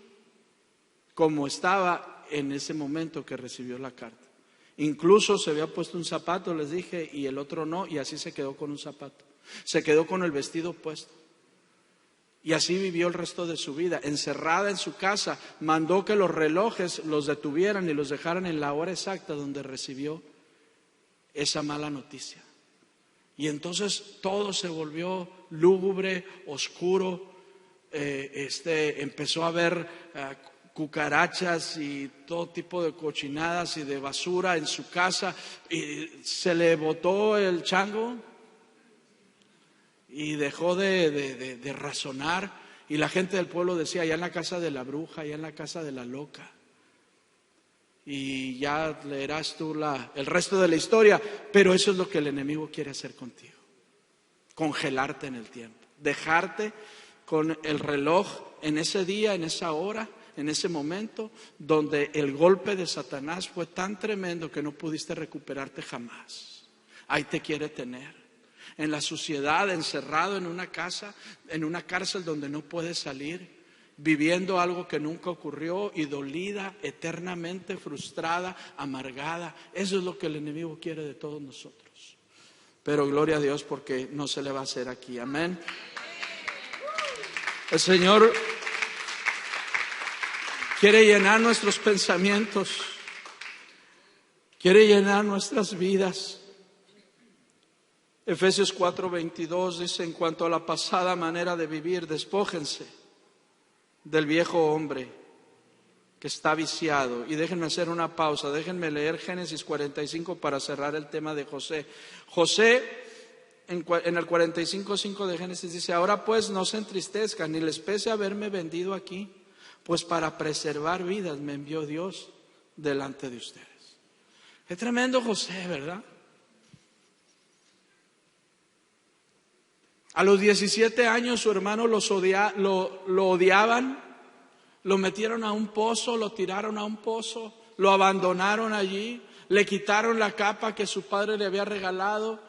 como estaba en ese momento que recibió la carta. Incluso se había puesto un zapato, les dije, y el otro no, y así se quedó con un zapato. Se quedó con el vestido puesto. Y así vivió el resto de su vida, encerrada en su casa. Mandó que los relojes los detuvieran y los dejaran en la hora exacta donde recibió esa mala noticia. Y entonces todo se volvió lúgubre, oscuro. Empezó a haber cucarachas y todo tipo de cochinadas y de basura en su casa, y se le botó el chango y dejó de razonar. Y la gente del pueblo decía: allá en la casa de la bruja, allá en la casa de la loca. Y ya leerás tú el resto de la historia. Pero eso es lo que el enemigo quiere hacer contigo: congelarte en el tiempo, dejarte con el reloj en ese día, en esa hora, en ese momento donde el golpe de Satanás fue tan tremendo que no pudiste recuperarte jamás. Ahí te quiere tener, en la suciedad, encerrado en una casa, en una cárcel donde no puedes salir, viviendo algo que nunca ocurrió y dolida, eternamente frustrada, amargada. Eso es lo que el enemigo quiere de todos nosotros. Pero gloria a Dios, porque no se le va a hacer aquí. Amén. El Señor quiere llenar nuestros pensamientos, quiere llenar nuestras vidas. Efesios 4:22 dice: en cuanto a la pasada manera de vivir, despójense del viejo hombre que está viciado. Y déjenme hacer una pausa, déjenme leer Génesis 45 para cerrar el tema de José. José, en el 45:5 de Génesis dice: ahora pues no se entristezcan ni les pese haberme vendido aquí, pues para preservar vidas me envió Dios delante de ustedes. Es tremendo José, ¿verdad? A los 17 años su hermano lo odiaban, lo metieron a un pozo, lo tiraron a un pozo, lo abandonaron allí, le quitaron la capa que su padre le había regalado,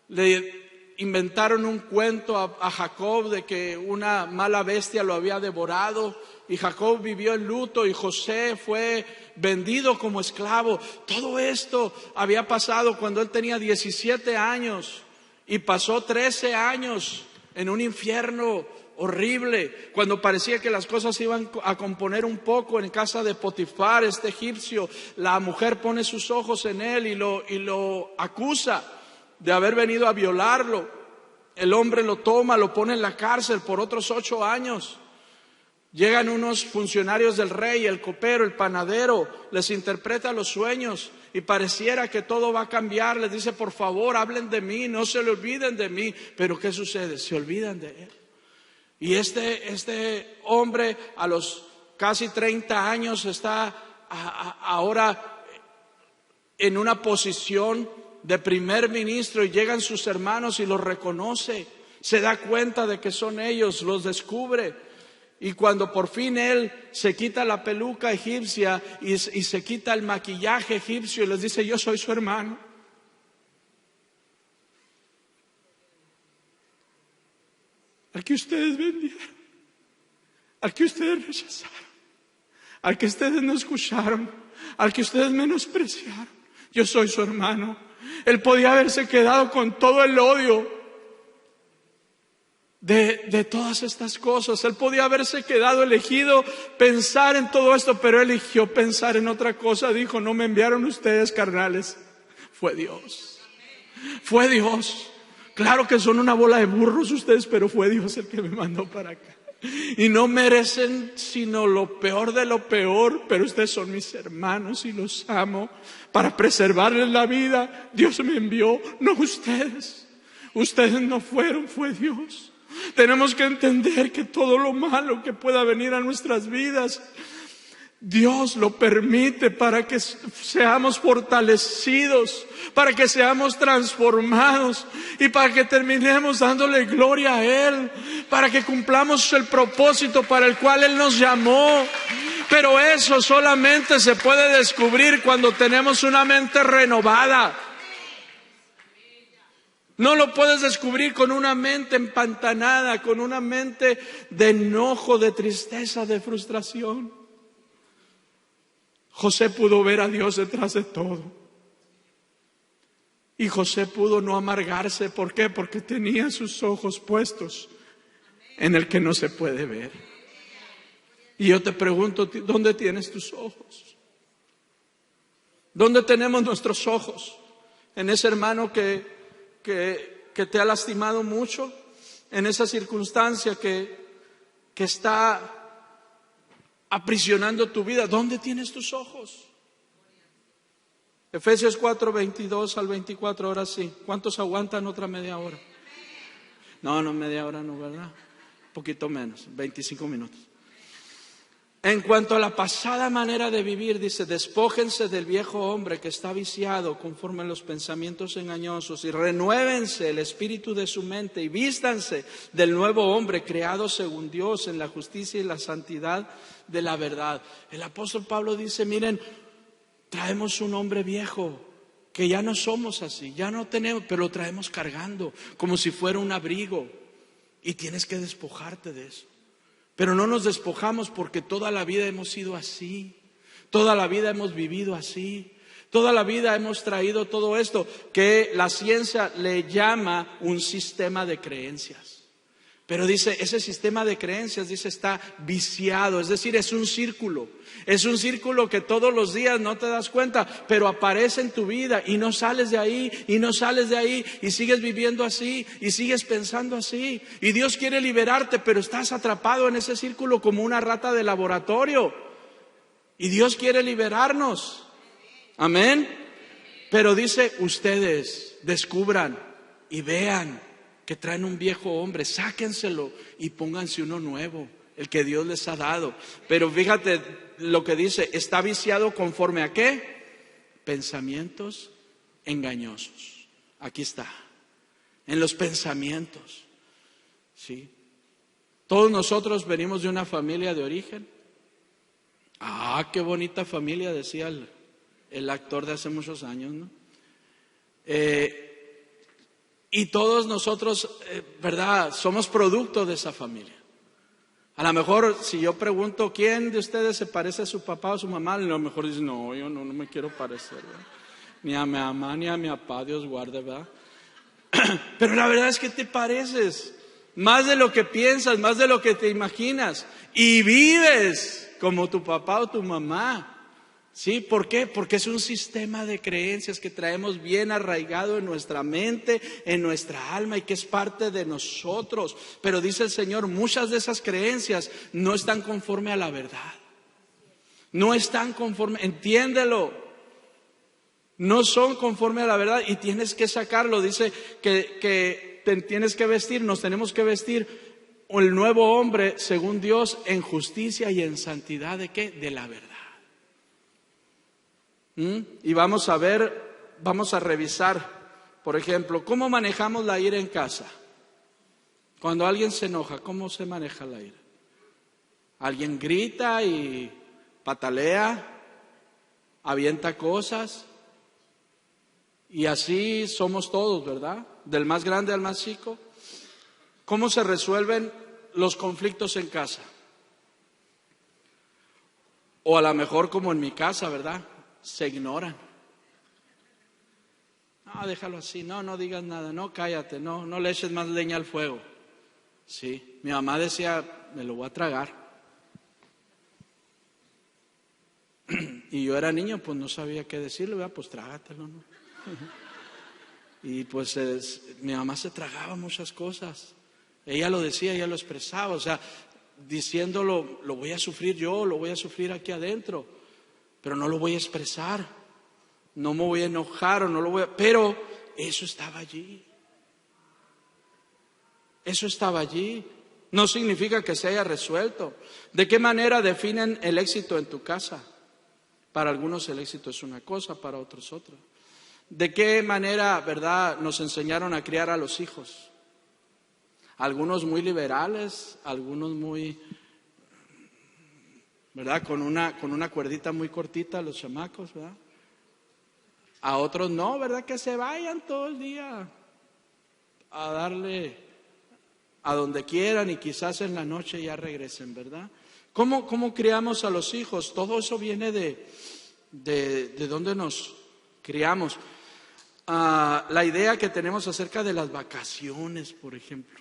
le inventaron un cuento a Jacob de que una mala bestia lo había devorado y Jacob vivió en luto y José fue vendido como esclavo. Todo esto había pasado cuando él tenía 17 años. Y pasó 13 años en un infierno horrible, cuando parecía que las cosas iban a componer un poco en casa de Potifar, este egipcio. La mujer pone sus ojos en él y lo acusa de haber venido a violarlo. El hombre lo toma, lo pone en la cárcel por otros 8 años. Llegan unos funcionarios del rey, el copero, el panadero, les interpreta los sueños y pareciera que todo va a cambiar. Les dice: por favor, hablen de mí, no se le olviden de mí. Pero ¿qué sucede? Se olvidan de él. Y este hombre a los casi 30 años está ahora en una posición de primer ministro y llegan sus hermanos y los reconoce. Se da cuenta de que son ellos, los descubre. Y cuando por fin él se quita la peluca egipcia y se quita el maquillaje egipcio y les dice: yo soy su hermano. Al que ustedes vendieron, al que ustedes rechazaron, al que ustedes no escucharon, al que ustedes menospreciaron. Yo soy su hermano. Él podía haberse quedado con todo el odio de todas estas cosas. Él podía haberse quedado, elegido pensar en todo esto, pero él eligió pensar en otra cosa. Dijo: no me enviaron ustedes, carnales, fue Dios. Fue Dios. Claro que son una bola de burros ustedes, pero fue Dios el que me mandó para acá. Y no merecen sino lo peor de lo peor, pero ustedes son mis hermanos y los amo. Para preservarles la vida, Dios me envió, no ustedes. Ustedes no fueron, fue Dios. Tenemos que entender que todo lo malo que pueda venir a nuestras vidas, Dios lo permite para que seamos fortalecidos, para que seamos transformados y para que terminemos dándole gloria a Él, para que cumplamos el propósito para el cual Él nos llamó. Pero eso solamente se puede descubrir cuando tenemos una mente renovada. No lo puedes descubrir con una mente empantanada, con una mente de enojo, de tristeza, de frustración. José pudo ver a Dios detrás de todo. Y José pudo no amargarse. ¿Por qué? Porque tenía sus ojos puestos en el que no se puede ver. Y yo te pregunto, ¿dónde tienes tus ojos? ¿Dónde tenemos nuestros ojos? ¿En ese hermano que te ha lastimado mucho? ¿En esa circunstancia que está aprisionando tu vida? ¿Dónde tienes tus ojos? Efesios 4:22 al 24, ahora sí. ¿Cuántos aguantan otra media hora? No, media hora no, ¿verdad? Un poquito menos, 25 minutos. En cuanto a la pasada manera de vivir, dice: despójense del viejo hombre que está viciado conforme a los pensamientos engañosos y renuévense el espíritu de su mente y vístanse del nuevo hombre creado según Dios en la justicia y la santidad de la verdad. El apóstol Pablo dice: miren, traemos un hombre viejo que ya no somos así, ya no tenemos, pero lo traemos cargando como si fuera un abrigo y tienes que despojarte de eso. Pero no nos despojamos porque toda la vida hemos sido así, toda la vida hemos vivido así, toda la vida hemos traído todo esto que la ciencia le llama un sistema de creencias. Pero dice, ese sistema de creencias, dice, está viciado, es decir, es un círculo. Es un círculo que todos los días no te das cuenta, pero aparece en tu vida y no sales de ahí, y no sales de ahí, y sigues viviendo así, y sigues pensando así. Y Dios quiere liberarte, pero estás atrapado en ese círculo como una rata de laboratorio. Y Dios quiere liberarnos. Amén. Pero dice, ustedes descubran y vean que traen un viejo hombre, sáquenselo y pónganse uno nuevo, el que Dios les ha dado. Pero fíjate lo que dice, está viciado conforme a ¿qué? Pensamientos engañosos. Aquí está, en los pensamientos. ¿Sí? Todos nosotros venimos de una familia de origen. Ah, qué bonita familia, decía el actor de hace muchos años, ¿no? Y todos nosotros, ¿verdad? Somos producto de esa familia. A lo mejor si yo pregunto, ¿quién de ustedes se parece a su papá o a su mamá? A lo mejor dicen, no, yo no me quiero parecer, ¿verdad? Ni a mi mamá ni a mi papá, Dios guarde, ¿verdad? Pero la verdad es que te pareces, más de lo que piensas, más de lo que te imaginas. Y vives como tu papá o tu mamá. ¿Sí? ¿Por qué? Porque es un sistema de creencias que traemos bien arraigado en nuestra mente, en nuestra alma y que es parte de nosotros. Pero dice el Señor, muchas de esas creencias no están conforme a la verdad. No están conforme, entiéndelo. No son conforme a la verdad y tienes que sacarlo. Dice que te tienes que vestir, nos tenemos que vestir el nuevo hombre según Dios en justicia y en santidad. ¿De qué? De la verdad. Y vamos a ver, vamos a revisar, por ejemplo, ¿cómo manejamos la ira en casa? Cuando alguien se enoja, ¿cómo se maneja la ira? Alguien grita y patalea, avienta cosas, y así somos todos, ¿verdad? Del más grande al más chico. ¿Cómo se resuelven los conflictos en casa? O a lo mejor como en mi casa, ¿verdad? Se ignoran. No, déjalo así, no digas nada, no, cállate, no le eches más leña al fuego. Sí, mi mamá decía, me lo voy a tragar. Y yo era niño, pues no sabía qué decirle, ¿verdad? Pues trágatelo, ¿no? Y pues mi mamá se tragaba muchas cosas. Ella lo decía, ella lo expresaba, o sea, diciéndolo, lo voy a sufrir yo, lo voy a sufrir aquí adentro. Pero no lo voy a expresar, no me voy a enojar o no lo voy a... Pero eso estaba allí. Eso estaba allí. No significa que se haya resuelto. ¿De qué manera definen el éxito en tu casa? Para algunos el éxito es una cosa, para otros otra. ¿De qué manera, verdad, nos enseñaron a criar a los hijos? Algunos muy liberales, algunos muy... ¿verdad? Con una cuerdita muy cortita los chamacos, ¿verdad? A otros no, ¿verdad? Que se vayan todo el día a darle a donde quieran y quizás en la noche ya regresen, ¿verdad? ¿Cómo criamos a los hijos? Todo eso viene de dónde nos criamos. La idea que tenemos acerca de las vacaciones, por ejemplo.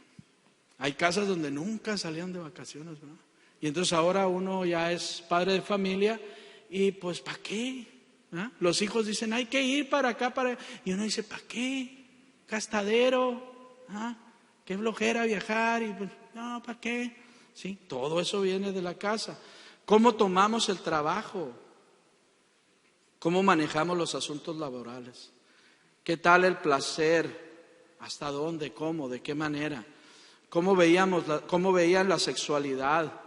Hay casas donde nunca salían de vacaciones, ¿verdad? Y entonces ahora uno ya es padre de familia y pues ¿para qué? ¿Ah? Los hijos dicen, hay que ir para acá, y uno dice, ¿para qué? Gastadero, ¿ah? Qué flojera viajar, y pues, no, ¿para qué? Sí, todo eso viene de la casa. ¿Cómo tomamos el trabajo? ¿Cómo manejamos los asuntos laborales? ¿Qué tal el placer? ¿Hasta dónde? ¿Cómo? ¿De qué manera? ¿Cómo veían la sexualidad?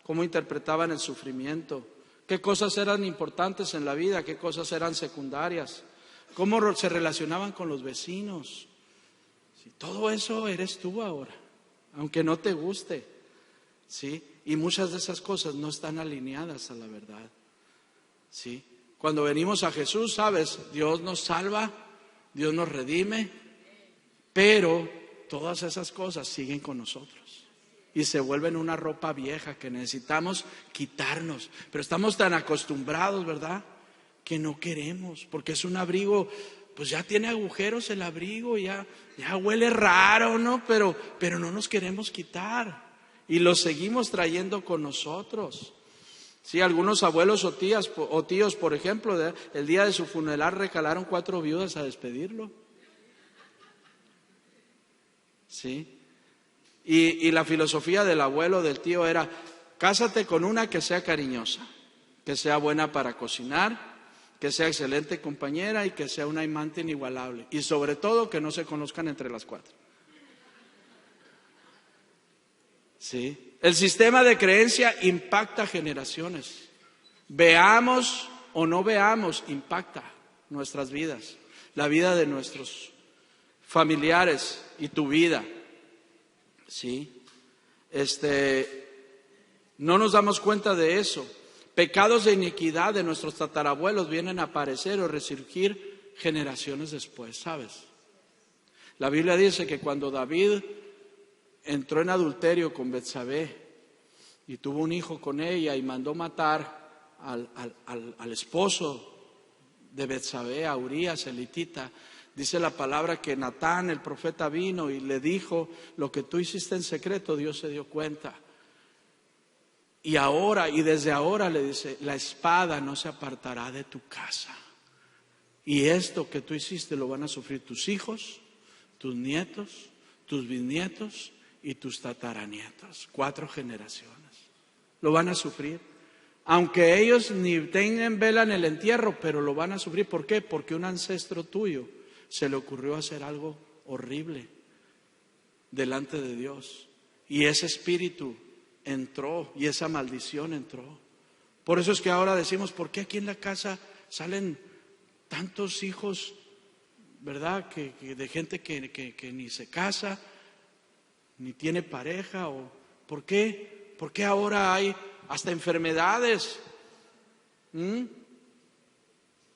¿Cómo interpretaban el sufrimiento? ¿Qué cosas eran importantes en la vida? ¿Qué cosas eran secundarias? ¿Cómo se relacionaban con los vecinos? Sí, todo eso eres tú ahora, aunque no te guste. ¿Sí? Y muchas de esas cosas no están alineadas a la verdad. ¿Sí? Cuando venimos a Jesús, ¿sabes? Dios nos salva, Dios nos redime, pero todas esas cosas siguen con nosotros. Y se vuelven una ropa vieja que necesitamos quitarnos. Pero estamos tan acostumbrados, ¿verdad? Que no queremos, porque es un abrigo pues ya tiene agujeros el abrigo, ya huele raro, ¿no? Pero no nos queremos quitar y lo seguimos trayendo con nosotros. Sí, algunos abuelos o tíos, por ejemplo, el día de su funeral recalaron 4 viudas a despedirlo. Sí. Y la filosofía del abuelo, del tío era: cásate con una que sea cariñosa, que sea buena para cocinar, que sea excelente compañera y que sea una amante inigualable. Y sobre todo que no se conozcan entre las 4. ¿Sí? El sistema de creencia impacta generaciones. Veamos o no veamos, impacta nuestras vidas, la vida de nuestros familiares y tu vida. ¿Sí? No nos damos cuenta de eso. Pecados de iniquidad de nuestros tatarabuelos vienen a aparecer o resurgir generaciones después, ¿sabes? La Biblia dice que cuando David entró en adulterio con Betsabé y tuvo un hijo con ella y mandó matar al esposo de Betsabé, a Urías elitita, dice la palabra que Natán, el profeta, vino y le dijo: lo que tú hiciste en secreto, Dios se dio cuenta. Y ahora, y desde ahora le dice: la espada no se apartará de tu casa. Y esto que tú hiciste lo van a sufrir tus hijos, tus nietos, tus bisnietos y tus tataranietos. 4 generaciones. Lo van a sufrir. Aunque ellos ni tengan vela en el entierro, pero lo van a sufrir. ¿Por qué? Porque un ancestro tuyo se le ocurrió hacer algo horrible delante de Dios. Y ese espíritu entró y esa maldición entró. Por eso es que ahora decimos: ¿por qué aquí en la casa salen tantos hijos, verdad? Que de gente que ni se casa, ni tiene pareja. ¿O por qué? ¿Por qué ahora hay hasta enfermedades?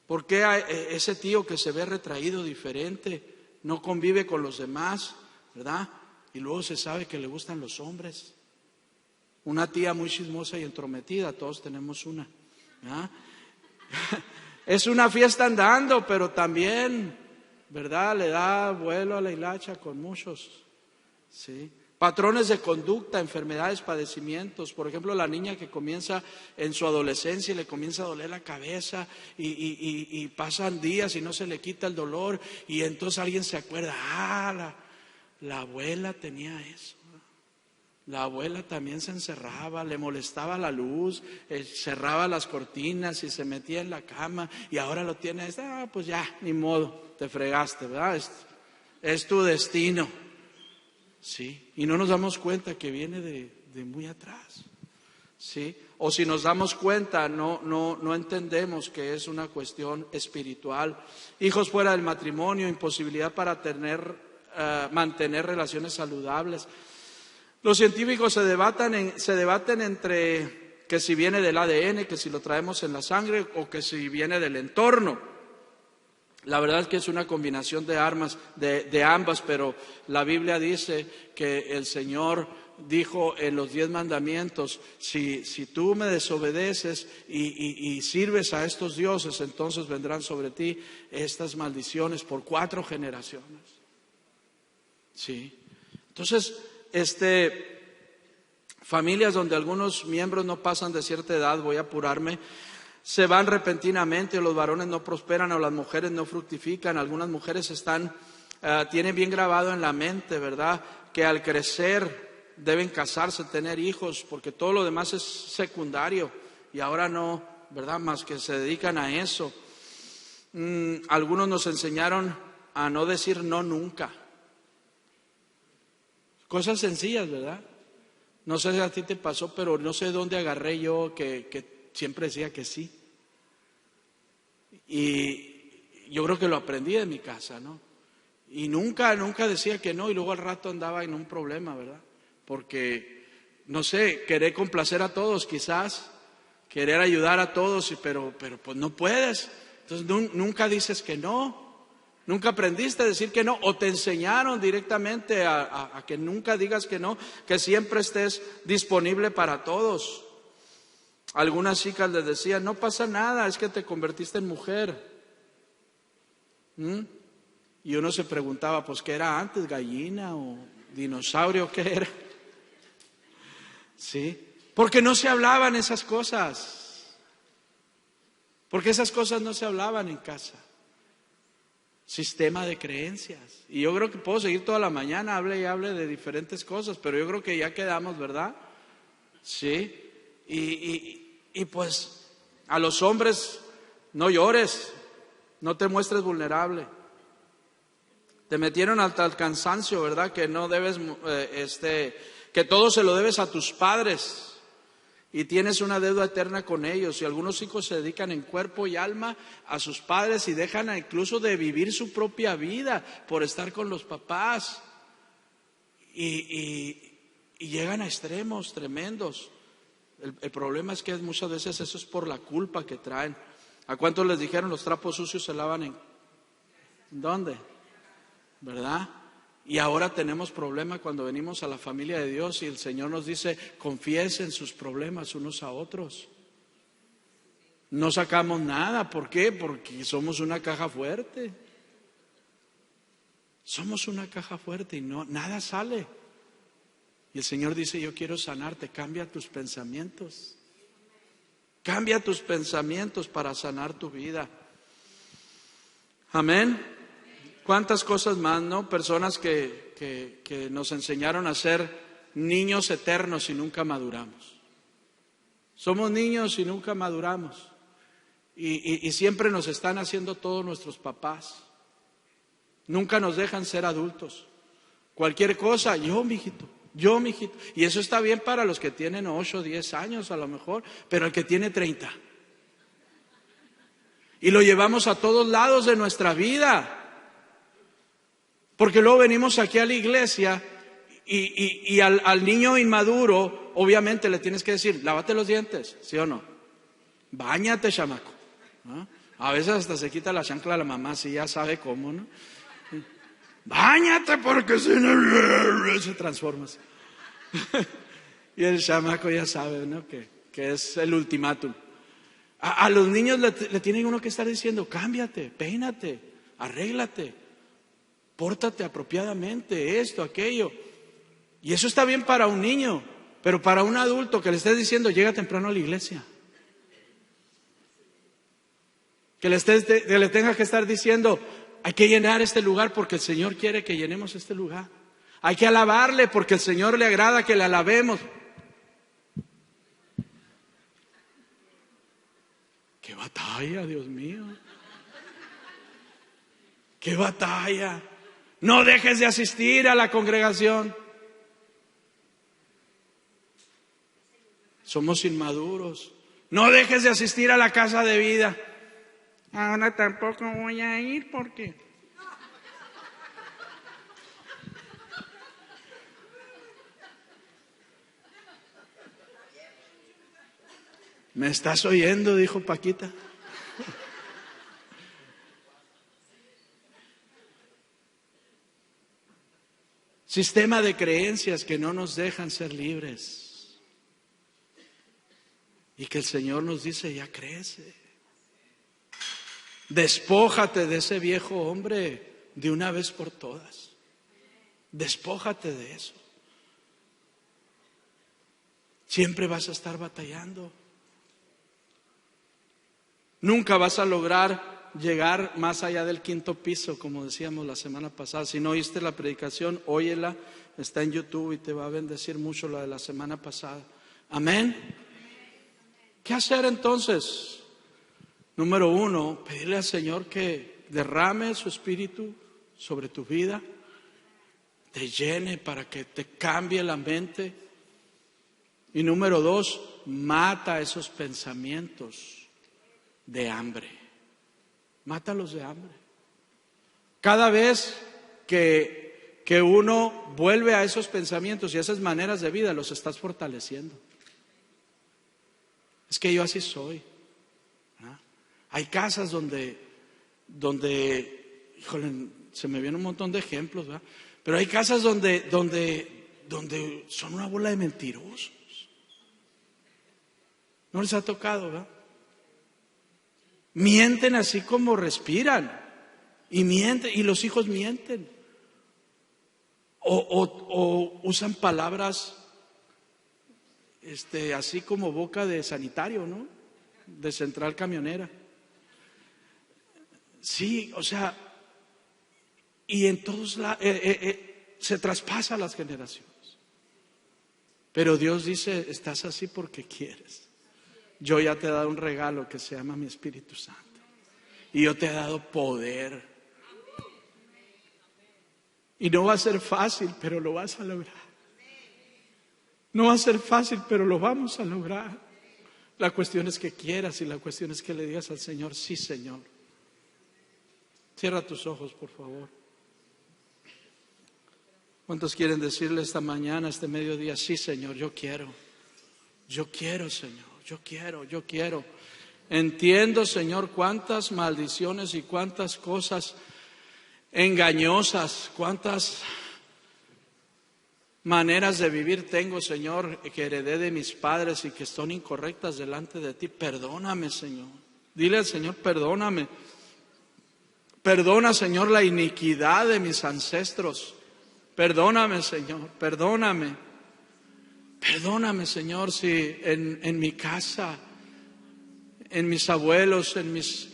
¿Por qué hay ese tío que se ve retraído, diferente, no convive con los demás, verdad? Y luego se sabe que le gustan los hombres. Una tía muy chismosa y entrometida, todos tenemos una, ¿verdad? Es una fiesta andando, pero también, ¿verdad? Le da vuelo a la hilacha con muchos, ¿sí? Patrones de conducta, enfermedades, padecimientos. Por ejemplo, la niña que comienza en su adolescencia y le comienza a doler la cabeza y pasan días y no se le quita el dolor, y entonces alguien se acuerda: la abuela tenía eso. La abuela también se encerraba, le molestaba la luz, cerraba las cortinas y se metía en la cama, y ahora lo tiene. Pues ya, ni modo, te fregaste, ¿verdad? Es tu destino. Sí, y no nos damos cuenta que viene de muy atrás. ¿Sí? O si nos damos cuenta, no entendemos que es una cuestión espiritual. Hijos fuera del matrimonio, imposibilidad para mantener relaciones saludables. Los científicos se debaten entre que si viene del ADN, que si lo traemos en la sangre, o que si viene del entorno. La verdad es que es una combinación de ambas, pero la Biblia dice que el Señor dijo en los 10 mandamientos: si tú me desobedeces y sirves a estos dioses, entonces vendrán sobre ti estas maldiciones por 4 generaciones. Sí. Entonces, familias donde algunos miembros no pasan de cierta edad, voy a apurarme, se van repentinamente, o los varones no prosperan, o las mujeres no fructifican. Algunas mujeres tienen bien grabado en la mente, ¿verdad?, que al crecer deben casarse, tener hijos, porque todo lo demás es secundario, y ahora no, ¿verdad?, más que se dedican a eso. Algunos nos enseñaron a no decir no nunca. Cosas sencillas, ¿verdad? No sé si a ti te pasó, pero no sé dónde agarré yo que siempre decía que sí. Y yo creo que lo aprendí de mi casa, ¿no? Y nunca decía que no, y luego al rato andaba en un problema, ¿verdad? Porque, no sé, querer complacer a todos quizás, querer ayudar a todos, pero pues no puedes. Entonces nunca dices que no. Nunca aprendiste a decir que no, o te enseñaron directamente a que nunca digas que no, que siempre estés disponible para todos. Algunas chicas les decían: no pasa nada, es que te convertiste en mujer. Y uno se preguntaba, pues, ¿qué era antes? ¿Gallina o dinosaurio? ¿Qué era? ¿Sí? Porque no se hablaban esas cosas. Porque esas cosas no se hablaban en casa. Sistema de creencias. Y yo creo que puedo seguir toda la mañana, hable y hable de diferentes cosas, pero yo creo que ya quedamos, ¿verdad? Sí. Y pues a los hombres, no llores, no te muestres vulnerable. Te metieron hasta el cansancio, ¿verdad? Que no debes, que todo se lo debes a tus padres. Y tienes una deuda eterna con ellos. Y algunos hijos se dedican en cuerpo y alma a sus padres y dejan incluso de vivir su propia vida por estar con los papás. Y llegan a extremos tremendos. El problema es que muchas veces eso es por la culpa que traen. ¿A cuántos les dijeron los trapos sucios se lavan en dónde? ¿Verdad? Y ahora tenemos problema cuando venimos a la familia de Dios y el Señor nos dice, confiesen sus problemas unos a otros. No sacamos nada. ¿Por qué? Porque somos una caja fuerte. Somos una caja fuerte y nada sale. Y el Señor dice, yo quiero sanarte. Cambia tus pensamientos. Cambia tus pensamientos para sanar tu vida. Amén. ¿Cuántas cosas más, no? Personas que nos enseñaron a ser niños eternos y nunca maduramos. Somos niños y nunca maduramos. Y siempre nos están haciendo todos nuestros papás. Nunca nos dejan ser adultos. Cualquier cosa, yo, mijito. Y eso está bien para los que tienen 8, 10 años a lo mejor, pero el que tiene 30. Y lo llevamos a todos lados de nuestra vida. Porque luego venimos aquí a la iglesia y al niño inmaduro, obviamente le tienes que decir, lávate los dientes, ¿sí o no? Báñate, chamaco. ¿No? A veces hasta se quita la chancla a la mamá, si ya sabe cómo, ¿no? Báñate porque si no se transforma. Y el chamaco ya sabe, ¿no? Que es el ultimátum. A los niños le tiene uno que estar diciendo, cámbiate, peínate, arréglate. Pórtate apropiadamente, esto, aquello. Y eso está bien para un niño, pero para un adulto que le estés diciendo, llega temprano a la iglesia. Que le tenga que estar diciendo, hay que llenar este lugar porque el Señor quiere que llenemos este lugar. Hay que alabarle porque el Señor le agrada que le alabemos. ¡Qué batalla, Dios mío! ¡Qué batalla! No dejes de asistir a la congregación. Somos inmaduros. No dejes de asistir a la casa de vida. Ahora tampoco voy a ir porque... ¿Me estás oyendo? Dijo Paquita. Sistema de creencias que no nos dejan ser libres. Y que el Señor nos dice, ya crece. Despójate de ese viejo hombre de una vez por todas. Despójate de eso. Siempre vas a estar batallando. Nunca vas a lograr llegar más allá del 5º piso, como decíamos la semana pasada. Si no oíste la predicación, óyela, está en YouTube y te va a bendecir mucho la de la semana pasada. Amén. ¿Qué hacer entonces? Número 1, pedirle al Señor que derrame su espíritu sobre tu vida, te llene para que te cambie la mente. Y número 2, mata esos pensamientos de hambre. Mátalos de hambre. Cada vez que uno vuelve a esos pensamientos y a esas maneras de vida, los estás fortaleciendo. Es que yo así soy. ¿Ah? Hay casas donde, híjole, se me vienen un montón de ejemplos, ¿verdad? Pero hay casas donde son una bola de mentirosos. ¿No les ha tocado, verdad? Mienten así como respiran. Y mienten, y los hijos mienten. O usan palabras así como boca de sanitario, ¿no? De central camionera. Sí, o sea, y en todos lados se traspasa las generaciones. Pero Dios dice, estás así porque quieres. Yo ya te he dado un regalo que se llama mi Espíritu Santo. Y yo te he dado poder. Y no va a ser fácil, pero lo vas a lograr. No va a ser fácil, pero lo vamos a lograr. La cuestión es que quieras y la cuestión es que le digas al Señor, sí, Señor. Cierra tus ojos, por favor. ¿Cuántos quieren decirle esta mañana, este mediodía, sí, Señor, yo quiero? Yo quiero, Señor, yo quiero. Entiendo, Señor, cuántas maldiciones y cuántas cosas engañosas, cuántas maneras de vivir tengo, Señor, que heredé de mis padres y que son incorrectas delante de ti. Perdóname, Señor. Dile al Señor, perdóname. Perdona, Señor, la iniquidad de mis ancestros. Perdóname, Señor, perdóname. Perdóname, Señor, si en mi casa, en mis abuelos, en mis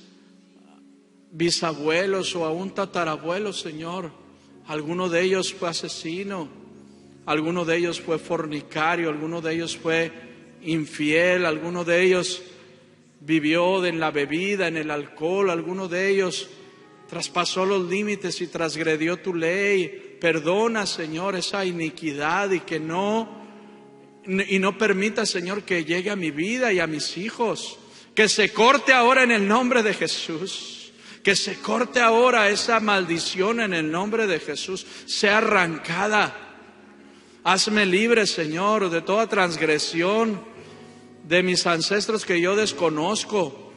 bisabuelos o aún tatarabuelos, Señor, alguno de ellos fue asesino, alguno de ellos fue fornicario, alguno de ellos fue infiel, alguno de ellos vivió en la bebida, en el alcohol, alguno de ellos traspasó los límites y transgredió tu ley. Perdona, Señor, esa iniquidad y no permita, Señor, que llegue a mi vida y a mis hijos. Que se corte ahora en el nombre de Jesús. Que se corte ahora esa maldición en el nombre de Jesús. Sea arrancada. Hazme libre, Señor, de toda transgresión de mis ancestros que yo desconozco.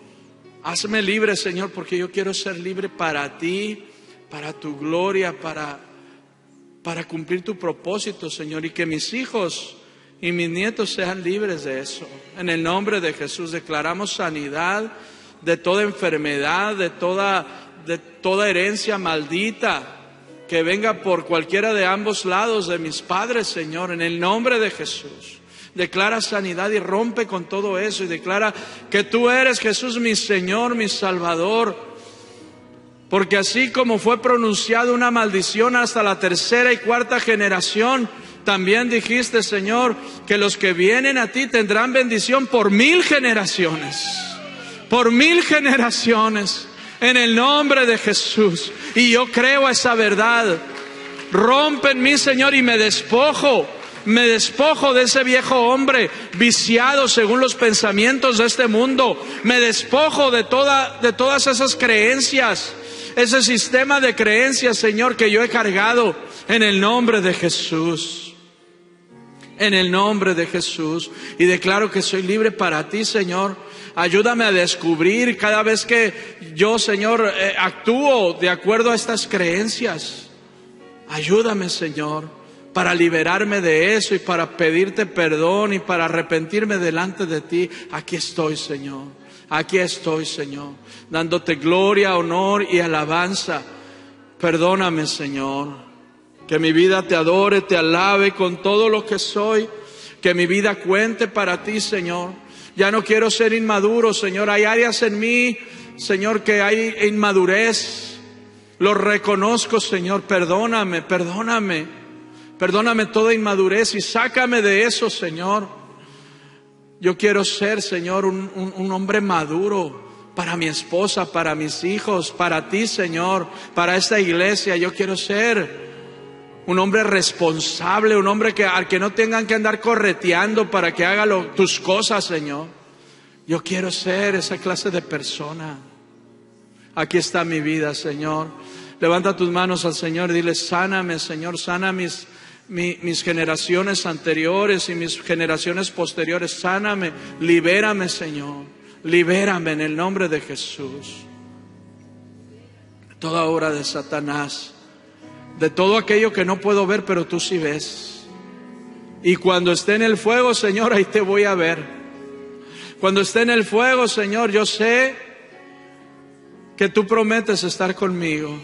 Hazme libre, Señor, porque yo quiero ser libre para ti, para tu gloria, para cumplir tu propósito, Señor, y que mis hijos y mis nietos sean libres de eso. En el nombre de Jesús declaramos sanidad de toda enfermedad, de toda herencia maldita que venga por cualquiera de ambos lados de mis padres, Señor, en el nombre de Jesús. Declara sanidad y rompe con todo eso y declara que tú eres, Jesús, mi Señor, mi Salvador. Porque así como fue pronunciada una maldición hasta la tercera y cuarta generación, también dijiste, Señor, que los que vienen a ti tendrán bendición por 1000 generaciones. Por 1000 generaciones, en el nombre de Jesús. Y yo creo esa verdad. Rompe en mí, Señor, y me despojo de ese viejo hombre viciado según los pensamientos de este mundo. Me despojo de todas esas creencias, ese sistema de creencias, Señor, que yo he cargado en el nombre de Jesús. En el nombre de Jesús. Y declaro que soy libre para ti, Señor. Ayúdame a descubrir cada vez que yo, Señor, actúo de acuerdo a estas creencias. Ayúdame, Señor, para liberarme de eso y para pedirte perdón y para arrepentirme delante de ti. Aquí estoy, Señor. Aquí estoy, Señor, dándote gloria, honor y alabanza. Perdóname, Señor. Que mi vida te adore, te alabe con todo lo que soy. Que mi vida cuente para ti, Señor. Ya no quiero ser inmaduro, Señor. Hay áreas en mí, Señor, que hay inmadurez. Lo reconozco, Señor. Perdóname. Perdóname toda inmadurez y sácame de eso, Señor. Yo quiero ser, Señor, un hombre maduro para mi esposa, para mis hijos, para ti, Señor, para esta iglesia. Yo quiero ser un hombre responsable, un hombre al que no tengan que andar correteando para que haga tus cosas, Señor. Yo quiero ser esa clase de persona. Aquí está mi vida, Señor. Levanta tus manos al Señor y dile, sáname, Señor, sana mis generaciones anteriores y mis generaciones posteriores. Sáname, libérame, Señor. Libérame en el nombre de Jesús. Toda obra de Satanás, de todo aquello que no puedo ver, pero tú sí ves. Y cuando esté en el fuego, Señor, ahí te voy a ver. Cuando esté en el fuego, Señor, yo sé que tú prometes estar conmigo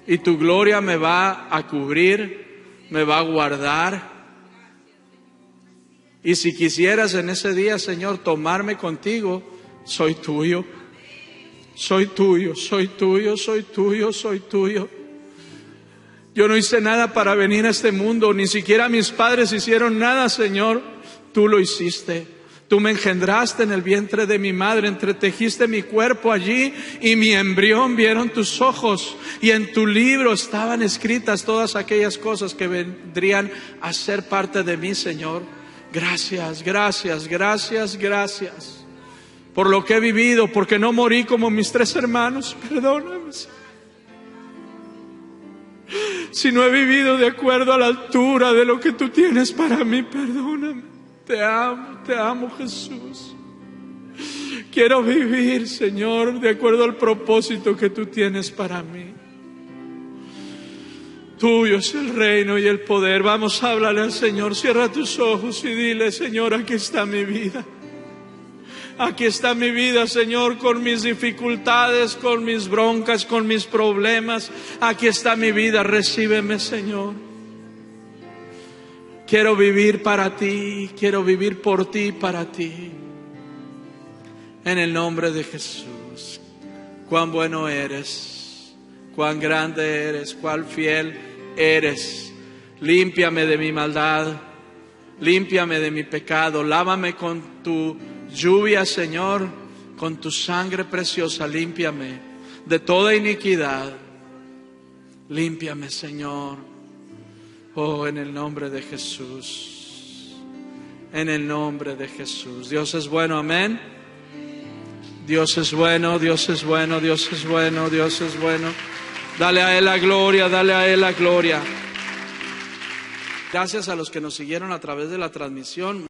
y tu gloria me va a cubrir, me va a guardar. Y si quisieras en ese día, Señor, tomarme contigo, soy tuyo. Soy tuyo, soy tuyo, soy tuyo, soy tuyo. Yo no hice nada para venir a este mundo, ni siquiera mis padres hicieron nada, Señor. Tú lo hiciste. Tú me engendraste en el vientre de mi madre, entretejiste mi cuerpo allí y mi embrión vieron tus ojos. Y en tu libro estaban escritas todas aquellas cosas que vendrían a ser parte de mí, Señor. Gracias, gracias, gracias, gracias por lo que he vivido, porque no morí como mis 3 hermanos. Perdóname, si no he vivido de acuerdo a la altura de lo que tú tienes para mí. Perdóname. Te amo, Jesús. Quiero vivir, Señor, de acuerdo al propósito que tú tienes para mí. Tuyo es el reino y el poder. Vamos a hablarle al Señor. Cierra tus ojos y dile: Señor, aquí está mi vida. Aquí está mi vida, Señor, con mis dificultades, con mis broncas, con mis problemas. Aquí está mi vida, recíbeme, Señor. Quiero vivir para ti, quiero vivir por ti, para ti. En el nombre de Jesús. Cuán bueno eres, cuán grande eres, cuán fiel eres. Límpiame de mi maldad, límpiame de mi pecado, lávame con tu lluvia, Señor, con tu sangre preciosa, límpiame de toda iniquidad. Límpiame, Señor. Oh, en el nombre de Jesús. En el nombre de Jesús. Dios es bueno, amén. Dios es bueno, Dios es bueno, Dios es bueno, Dios es bueno. Dale a Él la gloria, dale a Él la gloria. Gracias a los que nos siguieron a través de la transmisión.